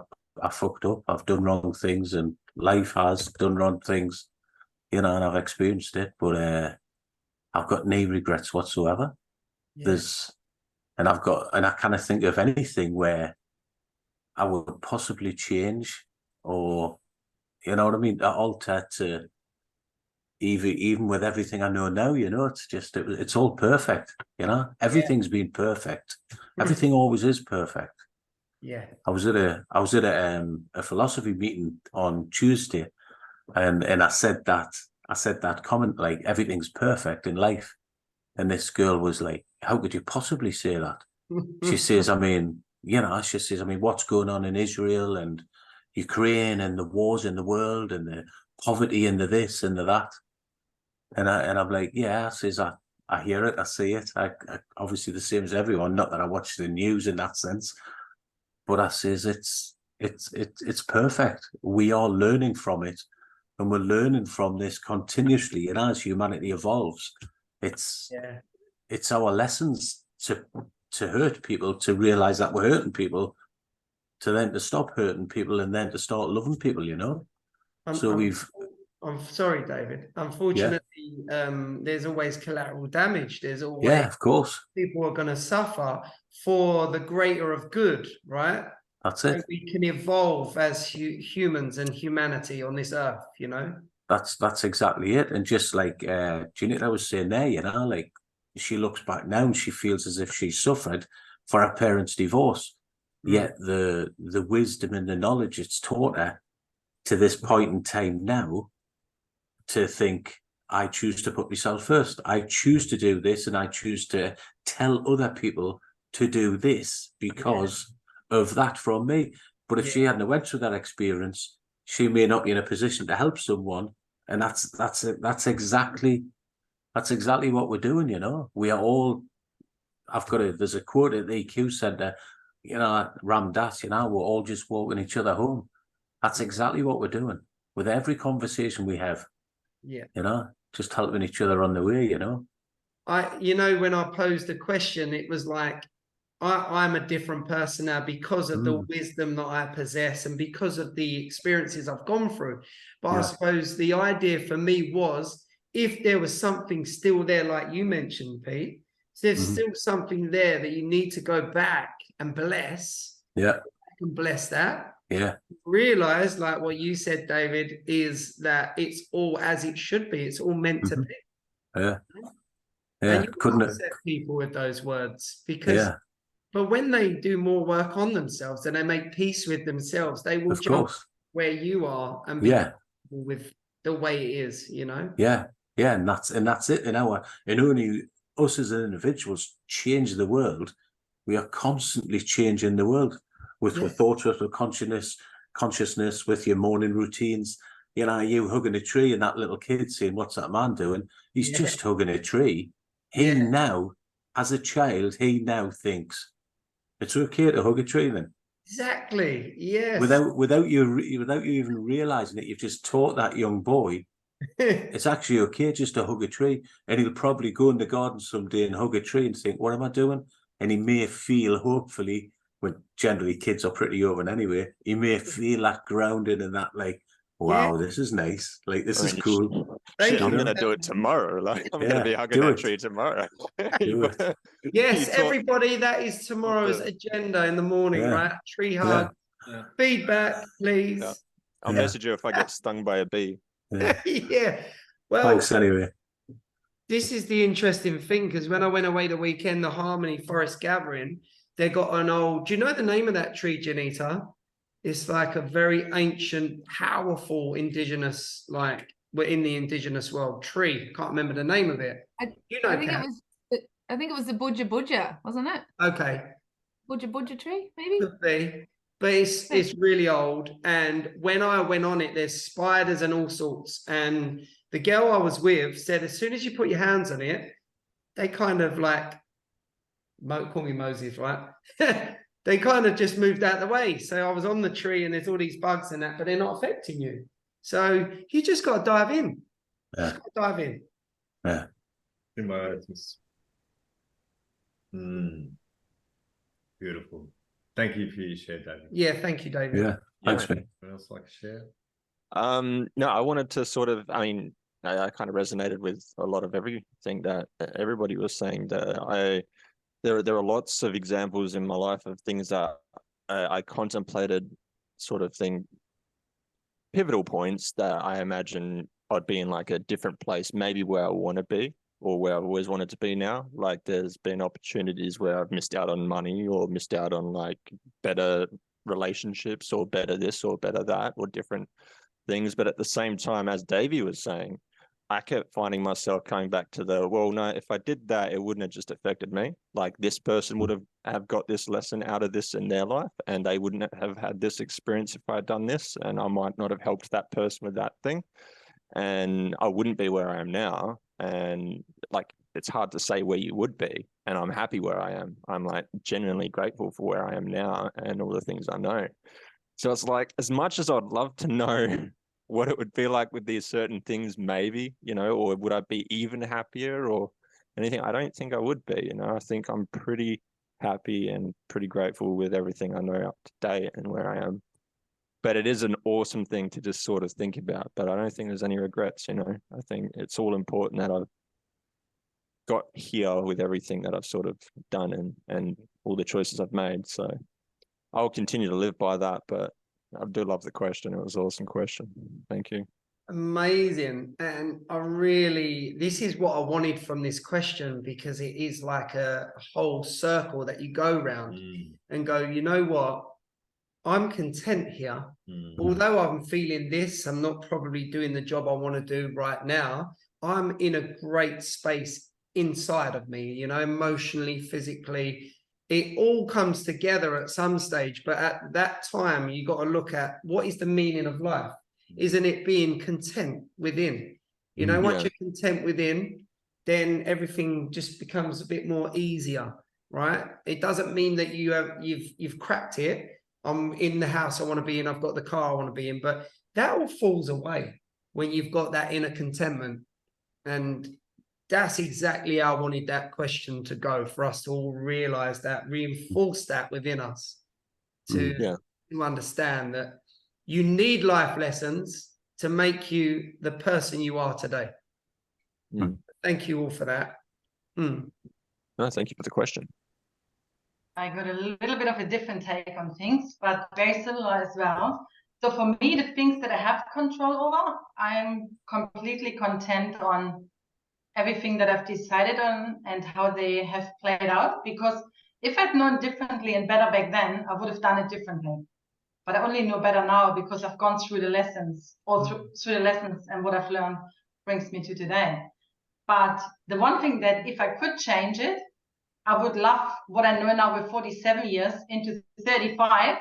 fucked up, I've done wrong things, and life has done wrong things, you know, and I've experienced it, but I've got no regrets whatsoever. Yeah. And I kind of think of anything where I would possibly change, or, you know what I mean, alter to even with everything I know now, you know, it's just, it's all perfect, you know, everything's been perfect. Everything always is perfect. Yeah. I was at a philosophy meeting on Tuesday, and I said that comment, like, everything's perfect in life. And this girl was like, how could you possibly say that? She says, I mean, you know, she says, I mean, what's going on in Israel and Ukraine and the wars in the world and the poverty and the this and the that. And I'm like, yeah, I says, I hear it, I see it. I obviously the same as everyone, not that I watch the news in that sense, but I says it's perfect. We are learning from it, and we're learning from this continuously. And as humanity evolves, it's our lessons to hurt people, to realize that we're hurting people, to then to stop hurting people, and then to start loving people, you know. I'm sorry, David. Unfortunately, there's always collateral damage. There's always, of course, people are going to suffer for the greater of good, right? That's it. And we can evolve as humans and humanity on this earth, you know. That's exactly it. And just like Jeanette was saying there, you know, like, she looks back now and she feels as if she suffered for her parents' divorce. Yet the wisdom and the knowledge it's taught her to this point in time now, to think, I choose to put myself first. I choose to do this, and I choose to tell other people to do this because of that from me. But if she hadn't went through that experience, she may not be in a position to help someone. And that's exactly what we're doing, you know. We are all, there's a quote at the EQ Centre, you know, Ramdas, you know, we're all just walking each other home. That's exactly what we're doing with every conversation we have. Yeah. You know, just helping each other on the way, you know. When I posed the question, it was like, I'm a different person now because of the wisdom that I possess and because of the experiences I've gone through. But I suppose the idea for me was, if there was something still there, like you mentioned, Pete, there's still something there that you need to go back and bless. Yeah. And bless that. Yeah. Realize, like what you said, David, is that it's all as it should be. It's all meant to be. Yeah. And you couldn't upset people with those words, because but when they do more work on themselves and they make peace with themselves, they will jump where you are and be with the way it is, you know. And that's it. And only us as individuals change the world. We are constantly changing the world with our thoughts, with our consciousness, with your morning routines. You know, you hugging a tree and that little kid saying, "What's that man doing?" He's just hugging a tree. He now, as a child, he now thinks it's okay to hug a tree. Then exactly, yes. Without you even realizing it, you've just taught that young boy it's actually okay just to hug a tree. And he'll probably go in the garden someday and hug a tree and think, "What am I doing?" And he may feel, hopefully, when generally kids are pretty open anyway, he may feel that grounded and that, like, wow, this is nice. Like, this is cool. Shit, I'm going to do it tomorrow. Like, I'm going to be hugging that tree tomorrow. Yes, everybody, that is tomorrow's agenda in the morning, right? Tree hug. Feedback, please. I'll message you if I get stung by a bee. Well, thanks anyway. This is the interesting thing, because when I went away the weekend, the Harmony Forest Gathering, they got an old, do you know the name of that tree, Janita? It's like a very ancient, powerful indigenous, like, we're in the indigenous world tree. Can't remember the name of it. I think it was the Budja Budja, wasn't it? Okay. Budja Budja tree, maybe? Could be. but it's really old. And when I went on it, there's spiders and all sorts. And the girl I was with said, as soon as you put your hands on it, they kind of like, call me Moses, right? They kind of just moved out of the way. So I was on the tree and there's all these bugs and that, but they're not affecting you. So you just got to dive in. Yeah. Just dive in. Yeah. Beautiful. Thank you for your share, David. Yeah, thank you, David. Yeah. Thanks, mate. Anyone else like to share? No, I wanted to sort of, I mean, I kind of resonated with a lot of everything that everybody was saying. That there are lots of examples in my life of things that I contemplated, sort of thing, pivotal points that I imagine I'd be in like a different place, maybe where I want to be or where I've always wanted to be now. Like there's been opportunities where I've missed out on money or missed out on like better relationships or better this or better that or different things. But at the same time, as Davey was saying, I kept finding myself coming back to well, no, if I did that, it wouldn't have just affected me. Like this person would have got this lesson out of this in their life, and they wouldn't have had this experience if I had done this, and I might not have helped that person with that thing, and I wouldn't be where I am now. And like, it's hard to say where you would be, and I'm happy where I am. I'm like genuinely grateful for where I am now and all the things I know. So it's like, as much as I'd love to know what it would be like with these certain things, maybe, or would I be even happier or anything? I don't think I would be, I think I'm pretty happy and pretty grateful with everything I know up to date and where I am. But it is an awesome thing to just sort of think about, but I don't think there's any regrets, I think it's all important that I've got here with everything that I've sort of done and all the choices I've made. So I'll continue to live by that, but I do love the question. It was an awesome question. Thank you. Amazing. And this is what I wanted from this question, because it is like a whole circle that you go round and go, you know what? I'm content here. Although I'm feeling this, I'm not probably doing the job I want to do right now. I'm in a great space inside of me, emotionally, physically. It all comes together at some stage, but at that time, you got to look at what is the meaning of life. Isn't it being content within? Once you're content within, then everything just becomes a bit more easier, right? It doesn't mean that you've cracked it. I'm in the house I want to be in. I've got the car I want to be in, but that all falls away when you've got that inner contentment. And that's exactly how I wanted that question to go, for us to all realize that, reinforce that within us, to understand that you need life lessons to make you the person you are today. Thank you all for that. No, thank you for the question. I got a little bit of a different take on things, but very similar as well. So for me, the things that I have control over, I'm completely content on everything that I've decided on and how they have played out. Because if I'd known differently and better back then, I would have done it differently. But I only know better now because I've gone through the lessons, through the lessons, and what I've learned brings me to today. But the one thing that if I could change it, I would love what I know now with 47 years into 35,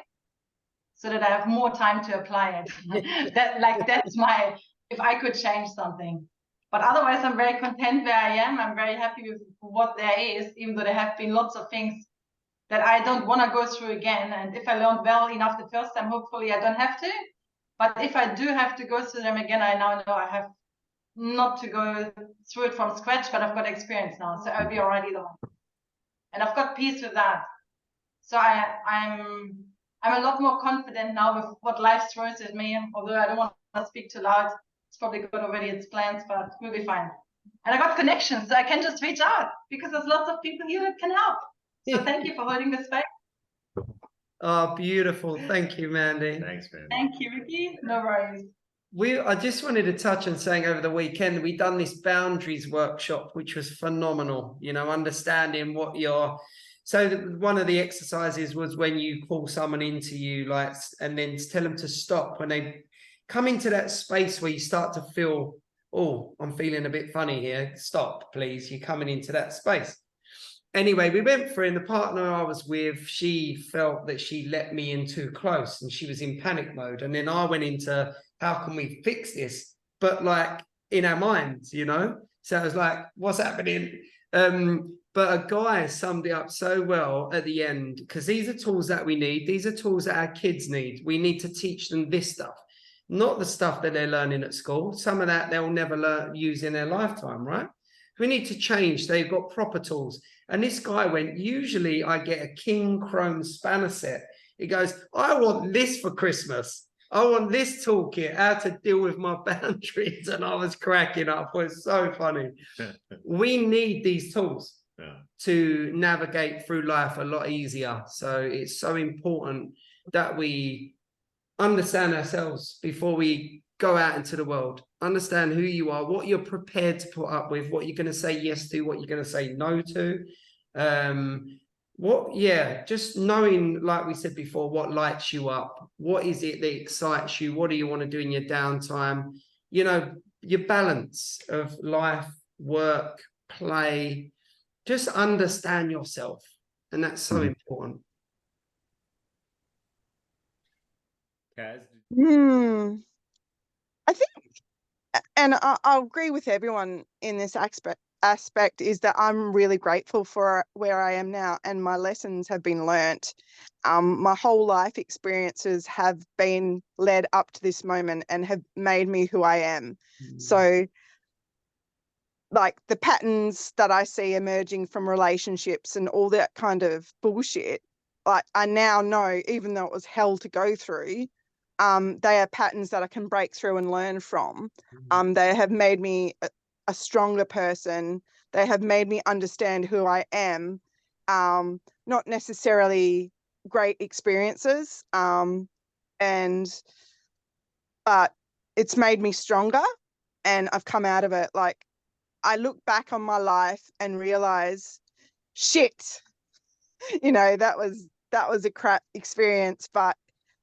so that I have more time to apply it. That's my, if I could change something. But otherwise, I'm very content where I am. I'm very happy with what there is, even though there have been lots of things that I don't want to go through again. And if I learned well enough the first time, hopefully I don't have to. But if I do have to go through them again, I now know I have not to go through it from scratch, but I've got experience now, so I'll be all right either way. And I've got peace with that. So I'm a lot more confident now with what life throws at me, although I don't want to speak too loud. It's probably got already its plans, but we'll be fine. And I got connections, so I can just reach out because there's lots of people here that can help. So thank you for holding the space. Oh, beautiful. Thank you, Mandy. Thanks, Mandy. Thank you, Ricky. No worries. I just wanted to touch on saying over the weekend, we done this boundaries workshop, which was phenomenal, understanding what so one of the exercises was when you call someone into you, and then tell them to stop when they come into that space where you start to feel, oh, I'm feeling a bit funny here. Stop, please. You're coming into that space. anyway, we went through, and the partner I was with, she felt that she let me in too close and she was in panic mode. And then I went into, how can we fix this? But like in our minds, you know? So I was like, what's happening? But a guy summed it up so well at the end, because these are tools that we need. These are tools that our kids need. We need to teach them this stuff, not the stuff that they're learning at school. Some of that they'll never use in their lifetime, right? We need to change. They've got proper tools. And this guy went, usually I get a King Chrome spanner set. He goes, I want this for Christmas. I want this toolkit, how to deal with my boundaries. And I was cracking up. It was so funny. We need these tools to navigate through life a lot easier. So it's so important that we understand ourselves before we go out into the world. Understand who you are, what you're prepared to put up with, what you're going to say yes to, what you're going to say no to. Just knowing, like we said before, what lights you up, what is it that excites you, what do you want to do in your downtime, you know, your balance of life, work, play. Just understand yourself, and that's so important. Kaz, I think, and I'll agree with everyone in this aspect, is that I'm really grateful for where I am now, and my lessons have been learnt. My whole life experiences have been led up to this moment and have made me who I am. So like the patterns that I see emerging from relationships and all that kind of bullshit, like I now know, even though it was hell to go through, they are patterns that I can break through and learn from. They have made me a stronger person. They have made me understand who I am. Not necessarily great experiences, but it's made me stronger, and I've come out of it. Like I look back on my life and realize, shit, you know, that was a crap experience, but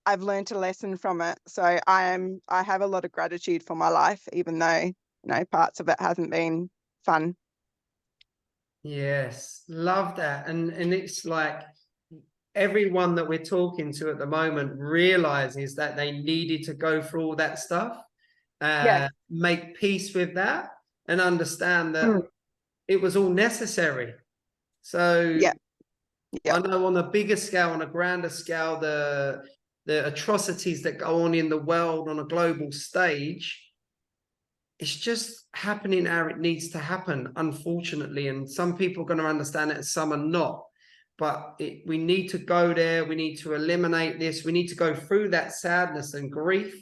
I've learned a lesson from it. So I have a lot of gratitude for my life, even though, you know, parts of it hasn't been fun. Yes, love that. And it's like everyone that we're talking to at the moment realizes that they needed to go through all that stuff, make peace with that, and understand that it was all necessary. So I know on a bigger scale, on a grander scale, the atrocities that go on in the world on a global stage, it's just happening how it needs to happen, unfortunately. And some people are going to understand it and some are not. But we need to go there. We need to eliminate this. We need to go through that sadness and grief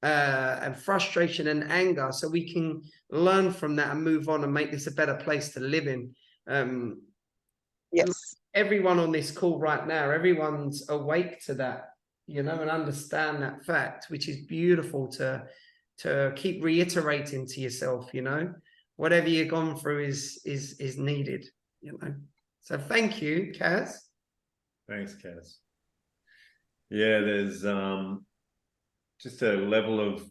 and frustration and anger, so we can learn from that and move on and make this a better place to live in. Yes. Everyone on this call right now, everyone's awake to that, you know, and understand that fact, which is beautiful to keep reiterating to yourself, you know, whatever you've gone through is needed, you know. So thank you, Kaz. Thanks, Kaz. Yeah, there's just a level of,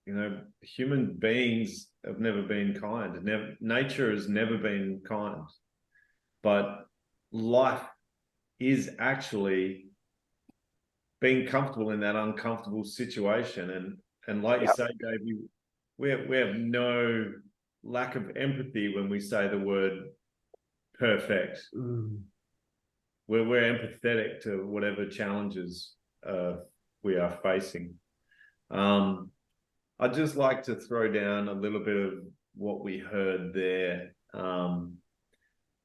you know, human beings have never been kind. Nature has never been kind. But life is actually being comfortable in that uncomfortable situation. And like you say, Dave, we have no lack of empathy when we say the word perfect. We're empathetic to whatever challenges we are facing. I'd just like to throw down a little bit of what we heard there. And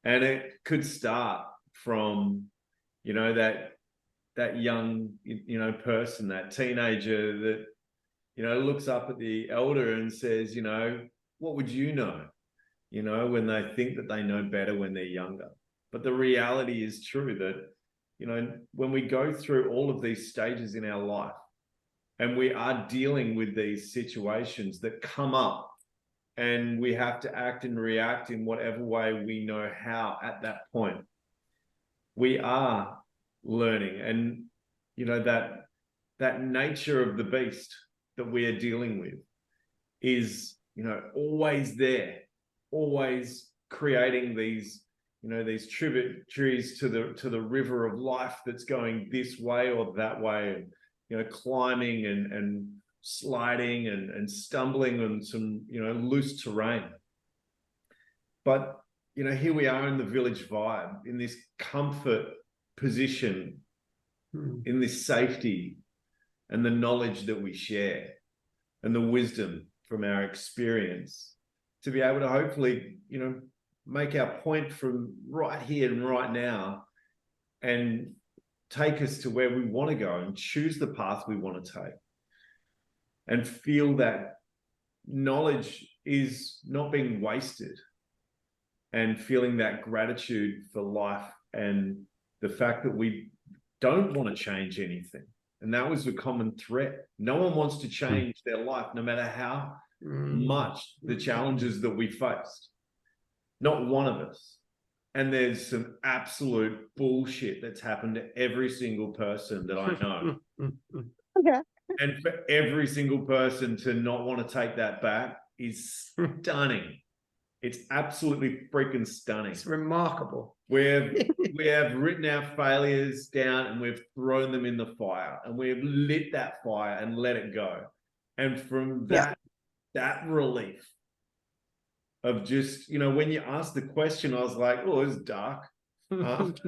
it could start from, you know, that young, you know, person, that teenager that, you know, looks up at the elder and says, you know, what would you know? You know, when they think that they know better when they're younger. But the reality is true that, you know, when we go through all of these stages in our life and we are dealing with these situations that come up, and we have to act and react in whatever way we know how at that point, we are learning. And, you know, that nature of the beast that we are dealing with is, you know, always there, always creating these these tributaries to the river of life that's going this way or that way, and climbing and sliding and stumbling on some loose terrain. But here we are in the village vibe, in this comfort position, in this safety, and the knowledge that we share and the wisdom from our experience to be able to hopefully make our point from right here and right now and take us to where we want to go and choose the path we want to take, and feel that knowledge is not being wasted, and feeling that gratitude for life and the fact that we don't want to change anything. And that was the common thread. No one wants to change their life, no matter how much the challenges that we faced. Not one of us. And there's some absolute bullshit that's happened to every single person that I know. Okay. And for every single person to not want to take that back is stunning. It's absolutely freaking stunning. It's remarkable. We have written our failures down and we've thrown them in the fire, and we've lit that fire and let it go. And from that relief of just, when you asked the question, I was like, oh, it's dark. But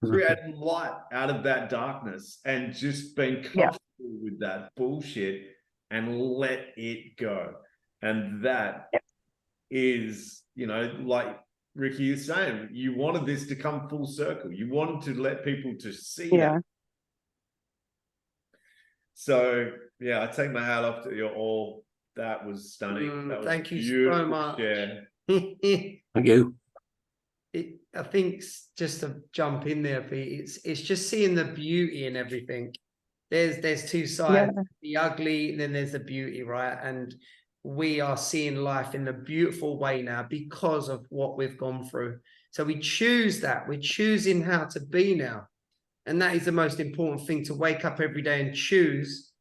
creating light out of that darkness and just being comfortable with that bullshit and let it go. And that is, like Ricky is saying, you wanted this to come full circle. You wanted to let people to see that. So, I take my hat off to you all. That was stunning. That was thank you so much. Thank you. I think just to jump in there, Pete, it's just seeing the beauty in everything. There's two sides, the ugly, and then there's the beauty, right? And we are seeing life in a beautiful way now because of what we've gone through. So we choose that. We're choosing how to be now. And that is the most important thing, to wake up every day and choose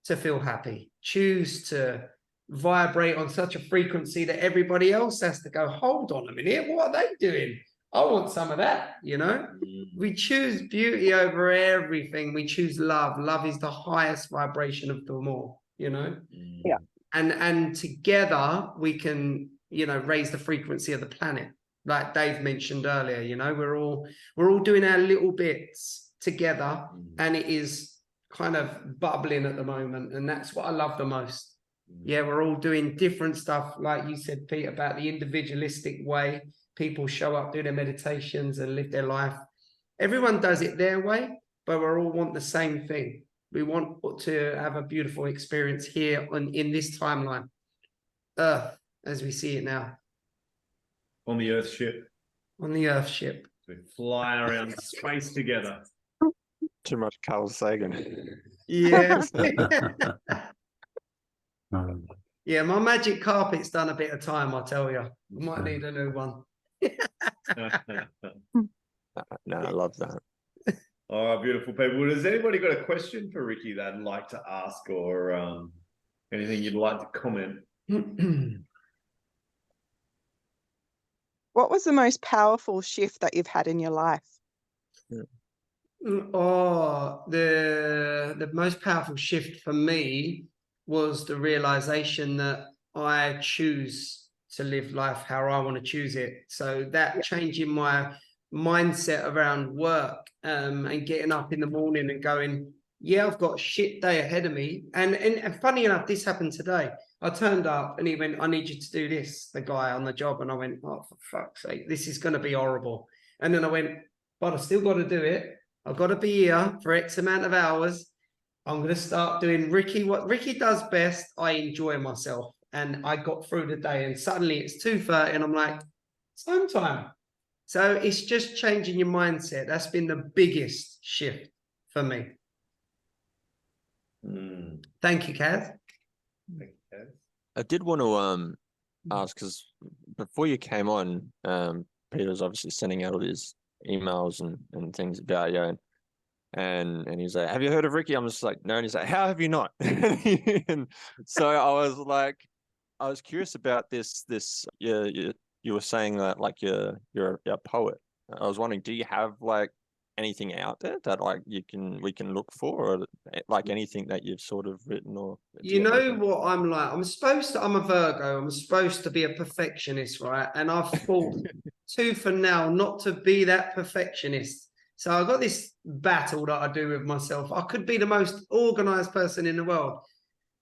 to feel happy. Choose to vibrate on such a frequency that everybody else has to go, hold on a minute, what are they doing? I want some of that, We choose beauty over everything. We choose love. Love is the highest vibration of them all, Yeah. And together we can, raise the frequency of the planet. Like Dave mentioned earlier, we're all doing our little bits together, and it is kind of bubbling at the moment. And that's what I love the most. Yeah, we're all doing different stuff. Like you said, Pete, about the individualistic way people show up, do their meditations and live their life. Everyone does it their way, but we all want the same thing. We want to have a beautiful experience here in this timeline, Earth, as we see it now. On the Earth ship. On the Earth ship. We fly around space together. Too much Carl Sagan. Yes. Yeah, my magic carpet's done a bit of time, I tell you. I might need a new one. No, I love that. Oh, beautiful people. Has anybody got a question for Ricky that I'd like to ask, or anything you'd like to comment? What was the most powerful shift that you've had in your life? Oh, the most powerful shift for me was the realization that I choose to live life how I want to choose it. So that changing my mindset around work and getting up in the morning and going, I've got a shit day ahead of me. And funny enough, this happened today. I turned up and he went, I need you to do this, the guy on the job. And I went, oh, for fuck's sake, this is going to be horrible. And then I went, but I still got to do it. I've got to be here for X amount of hours. I'm going to start doing what Ricky does best. I enjoy myself. And I got through the day and suddenly it's 2:30 and I'm like, it's home time. So it's just changing your mindset. That's been the biggest shift for me. Thank you, Kaz. I did want to ask, because before you came on, Peter was obviously sending out all his emails and things about you, and he's like, have you heard of Ricky? I'm just like, no. And he's like, how have you not? And so I was curious about this your you were saying that like you're a poet. I was wondering, do you have like anything out there that like we can look for, or like anything that you've sort of written, or You know what I'm like? I'm a Virgo. I'm supposed to be a perfectionist, right? And I've fought tooth and nail not to be that perfectionist. So I've got this battle that I do with myself. I could be the most organized person in the world,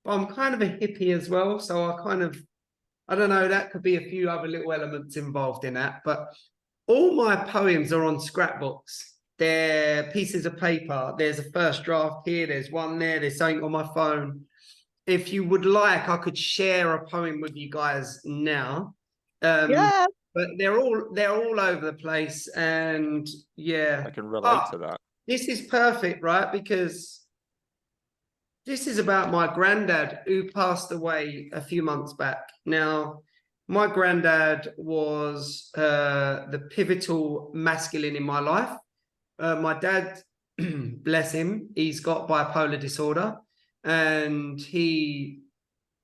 but I'm kind of a hippie as well. So I don't know, that could be a few other little elements involved in that. But all my poems are on scrapbooks. They're pieces of paper. There's a first draft here. There's one there. There's something on my phone. If you would like, I could share a poem with you guys now. Yeah. But they're all over the place, and yeah, I can relate to that. This is perfect, right? Because this is about my granddad who passed away a few months back. Now, my granddad was the pivotal masculine in my life. My dad, bless him, he's got bipolar disorder, and he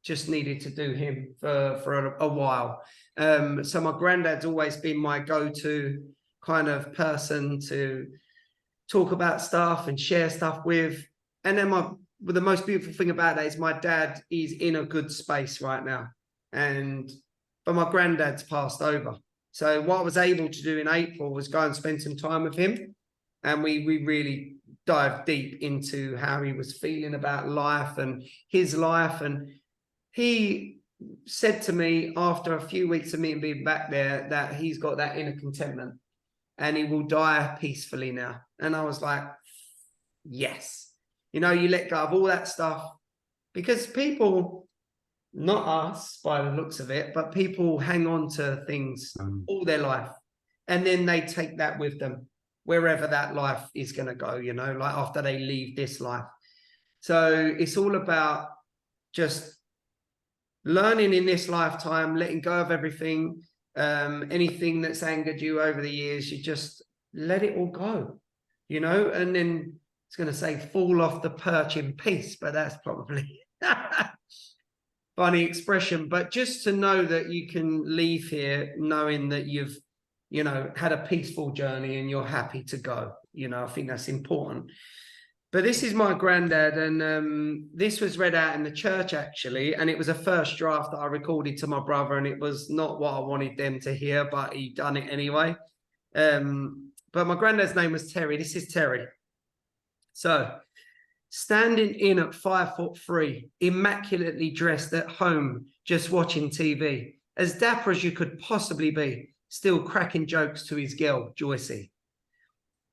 just needed to do him for a while. So my granddad's always been my go-to kind of person to talk about stuff and share stuff with. And then the most beautiful thing about that is my dad is in a good space right now. But my granddad's passed over. So what I was able to do in April was go and spend some time with him. And we really dived deep into how he was feeling about life and his life. And he said to me after a few weeks of me being back there that he's got that inner contentment and he will die peacefully now. And I was like, yes. You know, you let go of all that stuff because people, not us by the looks of it, but people hang on to things all their life. And then they take that with them wherever that life is going to go, you know, like after they leave this life. So it's all about just learning in this lifetime, letting go of everything, anything that's angered you over the years, you just let it all go, you know, and then it's going to say fall off the perch in peace, but that's probably funny expression. But just to know that you can leave here knowing that you've, you know, had a peaceful journey and you're happy to go, you know, I think that's important. But this is my granddad, and this was read out in the church, actually, and it was a first draft that I recorded to my brother, and it was not what I wanted them to hear, but he done it anyway. But my granddad's name was Terry. This is Terry. So, standing in at 5'3", immaculately dressed at home, just watching TV, as dapper as you could possibly be, still cracking jokes to his girl, Joycey.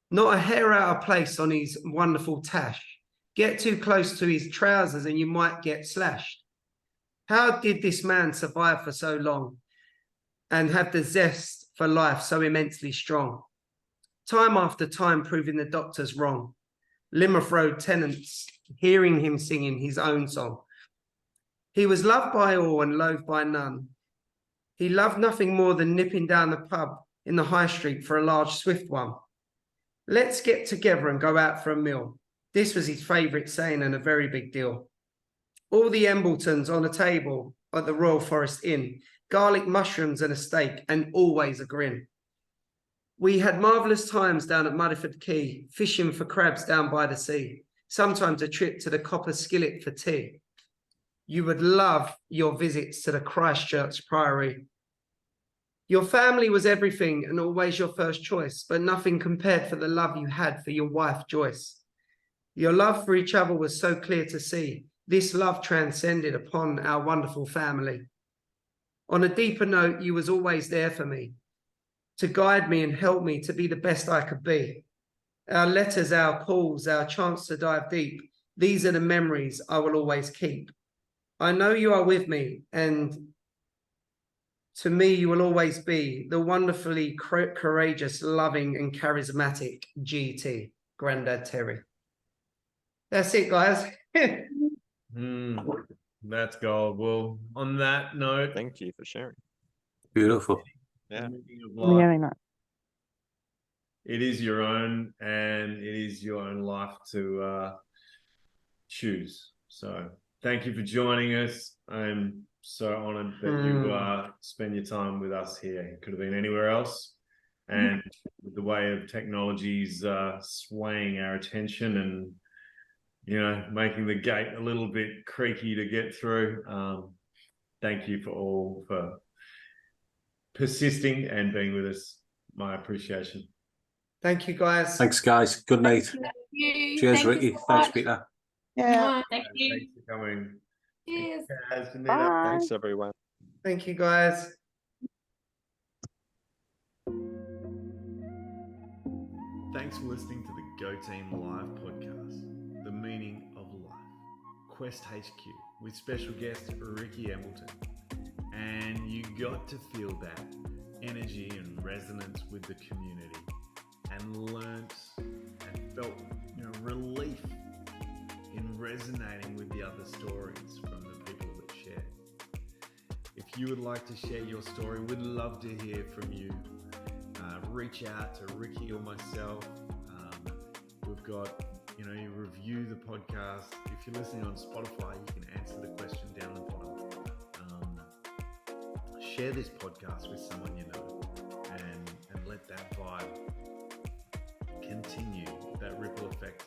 Not a hair out of place on his wonderful tash. Get too close to his trousers and you might get slashed. How did this man survive for so long and have the zest for life so immensely strong? Time after time proving the doctors wrong. Limerick Road tenants hearing him singing his own song. He was loved by all and loathed by none. He loved nothing more than nipping down the pub in the high street for a large swift one. Let's get together and go out for a meal. This was his favourite saying and a very big deal. All the Embletons on a table at the Royal Forest Inn, garlic mushrooms and a steak, and always a grin. We had marvellous times down at Muddyford Quay, fishing for crabs down by the sea, sometimes a trip to the Copper Skillet for tea. You would love your visits to the Christchurch Priory. Your family was everything and always your first choice, but nothing compared for the love you had for your wife, Joyce. Your love for each other was so clear to see. This love transcended upon our wonderful family. On a deeper note, you was always there for me, to guide me and help me to be the best I could be. Our letters, our calls, our chance to dive deep, these are the memories I will always keep. I know you are with me, and to me, you will always be the wonderfully courageous, loving, and charismatic GT, Grandad Terry. That's it, guys. That's gold. Well, on that note, Thank you for sharing. Beautiful. Yeah. Really nice. It is your own, and it is your own life to choose. So thank you for joining us. I'm so honored that you spend your time with us here. It could have been anywhere else. And with the way of technologies swaying our attention and, you know, making the gate a little bit creaky to get through. Thank you for persisting and being with us. My appreciation. Thank you, guys. Thanks, guys. Good night. Thank you. Cheers, Thank you Ricky. so Thanks, much. Peter. Yeah. Thank you. Thanks for coming. Cheers. Thanks, Janita. Bye. Thanks, everyone. Thank you, guys. Thanks for listening to the Go Team Live podcast, The Meaning of Life, Quest HQ, with special guest Ricky Embleton. And you got to feel that energy and resonance with the community and learnt and felt, you know, relief in resonating with the other stories from the people that shared. If you would like to share your story, we'd love to hear from you. Reach out to Ricky or myself. We've got, you know, you review the podcast. If you're listening on Spotify, you can answer the question down the bottom. Share this podcast with someone you know and let that vibe continue, that ripple effect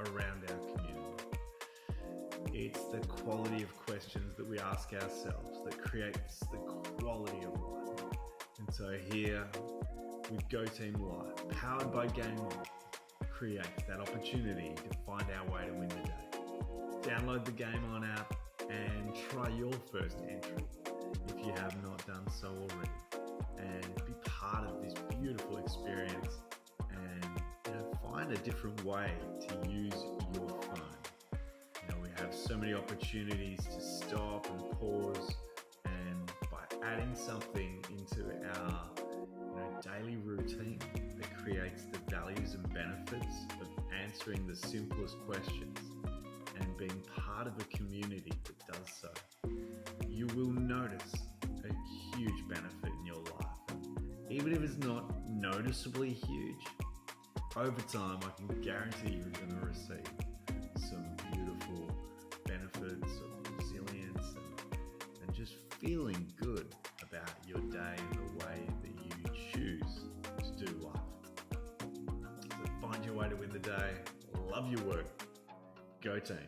around our community. It's the quality of questions that we ask ourselves that creates the quality of life. And so here with Go Team Live, powered by GAIM ON, creates that opportunity to find our way to win the day. Download the GAIM ON app and try your first entry if you have not done so already, and be part of this beautiful experience and, you know, find a different way to use your phone. You know, we have so many opportunities to stop and pause, and by adding something into our, you know, daily routine that creates the values and benefits of answering the simplest questions and being part of a community that does so, you will notice a huge benefit in your life. Even if it's not noticeably huge, over time I can guarantee you're going to receive some beautiful benefits of resilience and just feeling good about your day and the way that you choose to do life. So find your way to win the day. Love your work. Go team.